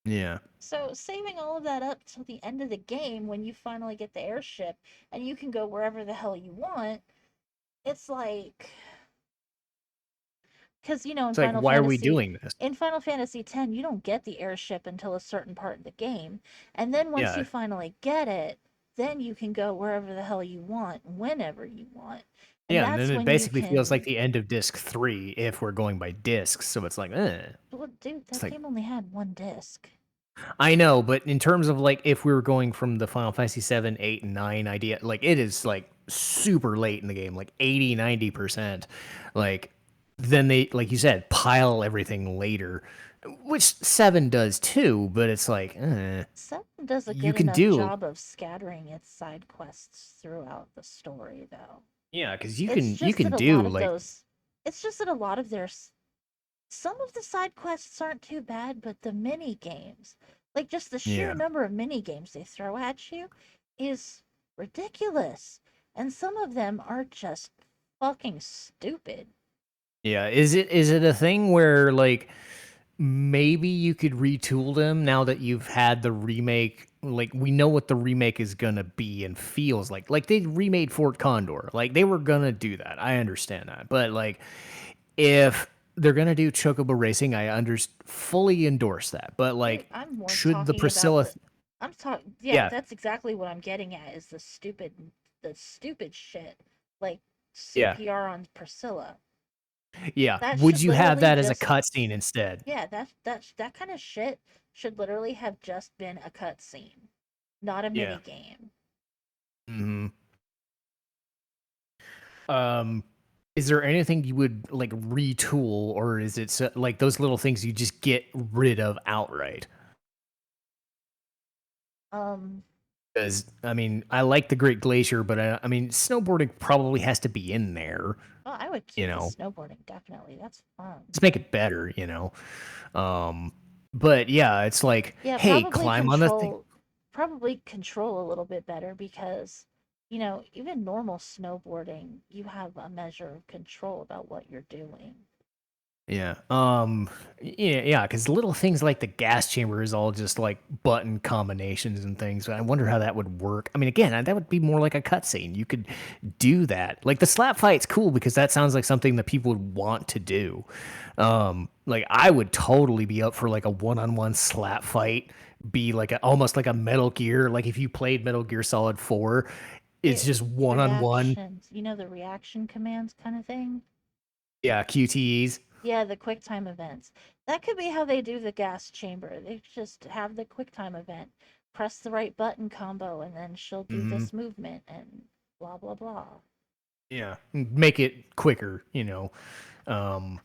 Yeah. So saving all of that up till the end of the game when you finally get the airship and you can go wherever the hell you want, it's like because It's like, why are we doing this? In Final Fantasy X, you don't get the airship until a certain part of the game, and then once you Yeah. finally get it, then you can go wherever the hell you want, whenever you want, and Yeah, and then that's it when you basically feels like can. the end of disc 3 if we're going by discs. So it's like, Well, dude, it's that like game only had one disc. I know, but in terms of like if we were going from the Final Fantasy 7, 8, and 9 idea, like it is like super late in the game, like 80, 90%. Like then they, like you said, pile everything later, which 7 does too, but it's like, Seven does a you good can enough do, job of scattering its side quests throughout the story, though. yeah, because It's you just can that a lot do of like, those. It's just that a lot of their some of the side quests aren't too bad, but the mini games, like just the sheer yeah, number of mini games they throw at you, is ridiculous. And some of them are just fucking stupid. yeah. Is it a thing where like maybe you could retool them now that you've had the remake? Like we know what the remake is gonna be and feels like. Like they remade Fort Condor. Like they were gonna do that. I understand that. But like if they're gonna do Chocobo Racing, fully endorse that. But Dude, like I'm more should the talking about Priscilla the. I'm talking. Yeah, yeah, that's exactly what I'm getting at. Is the stupid shit like yeah, CPR on Priscilla. yeah. That Would should you have literally that as a just. cutscene instead? Yeah, that kind of shit should literally have just been a cutscene, not a Yeah. mini game. hmm Um, is there anything you would like retool, or is it like those little things you just get rid of outright? Um, Because I mean, I like the Great Glacier, but I mean, snowboarding probably has to be in there. well, I would You keep the know, snowboarding definitely. That's fun. just make it better. Um, but yeah, it's like, Yeah, hey, climb on the thing. probably control a little bit better because, even normal snowboarding, you have a measure of control about what you're doing. Yeah. Yeah, because little things like the gas chamber is all just like button combinations and things. I wonder how that would work. I mean, again, that would be more like a cutscene. You could do that. Like the slap fight's cool because that sounds like something that people would want to do. Like I would totally be up for like a one-on-one slap fight, be like almost like a Metal Gear. Like if you played Metal Gear Solid 4, it's It just one-on-one. reactions, the reaction commands kind of thing. Yeah, QTEs. Yeah, the QuickTime events. That could be how they do the gas chamber. They just have the QuickTime event. Press the right button combo, and then she'll do hmm this movement, and blah, blah, blah. Yeah, make it quicker. Um,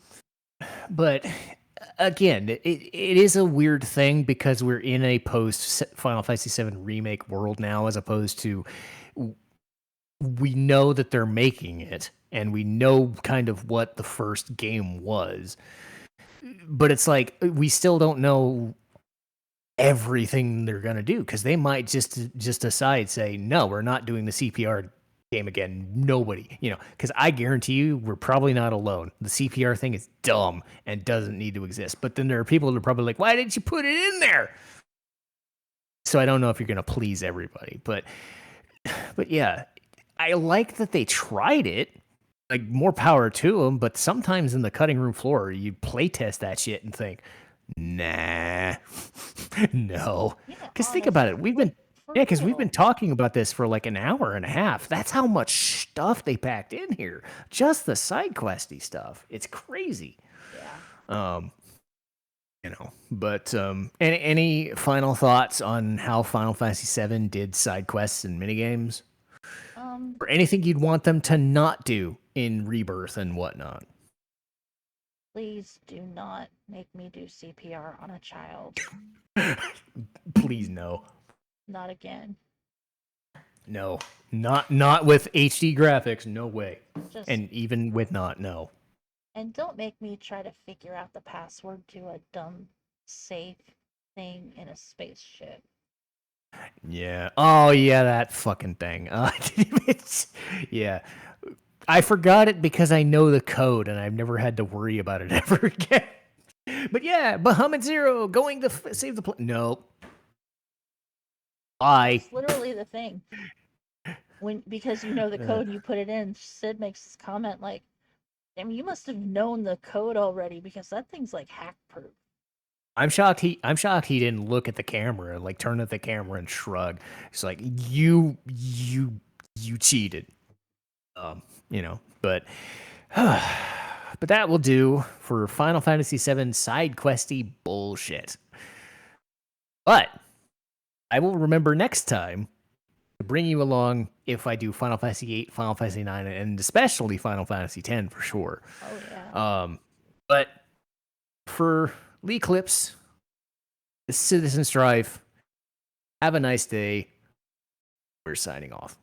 but again, it is a weird thing because we're in a post Final Fantasy VII remake world now, as opposed to we know that they're making it and we know kind of what the first game was, but it's like we still don't know everything they're gonna do because they might just decide say no, we're not doing the CPR game again. Nobody, because I guarantee you we're probably not alone. The CPR thing is dumb and doesn't need to exist. But then there are people that are probably like, why didn't you put it in there? So I don't know if you're gonna please everybody, but yeah, I like that they tried it. Like more power to them, but sometimes in the cutting room floor, you play test that shit and think, nah, no. Yeah, Because think about it, honestly, like, for because we've been real. talking about this for like an hour and a half. That's how much stuff they packed in here. Just the side questy stuff. It's crazy. Yeah. Um, But any final thoughts on how Final Fantasy VII did side quests and minigames, Um, or anything you'd want them to not do in Rebirth and whatnot? Please do not make me do CPR on a child. Please no. Not again. No. Not with HD graphics, no way. Just And even with not, no. and don't make me try to figure out the password to a dumb safe thing in a spaceship. Yeah. Oh yeah, that fucking thing. Yeah. I forgot it because I know the code and I've never had to worry about it ever again. But yeah, Bahamut Zero going to save the planet. Nope. Bye. It's literally the thing. Because you know the code, you put it in. Sid makes this comment like, "Damn, you must have known the code already because that thing's like hack proof." I'm shocked he didn't look at the camera, like turn at the camera and shrug. It's like you cheated. But but that will do for Final Fantasy VII side questy bullshit. But I will remember next time to bring you along if I do Final Fantasy VIII, Final Fantasy IX, and especially Final Fantasy X for sure. Oh yeah. But for LeighClipse, Citizen Strife, have a nice day. We're signing off.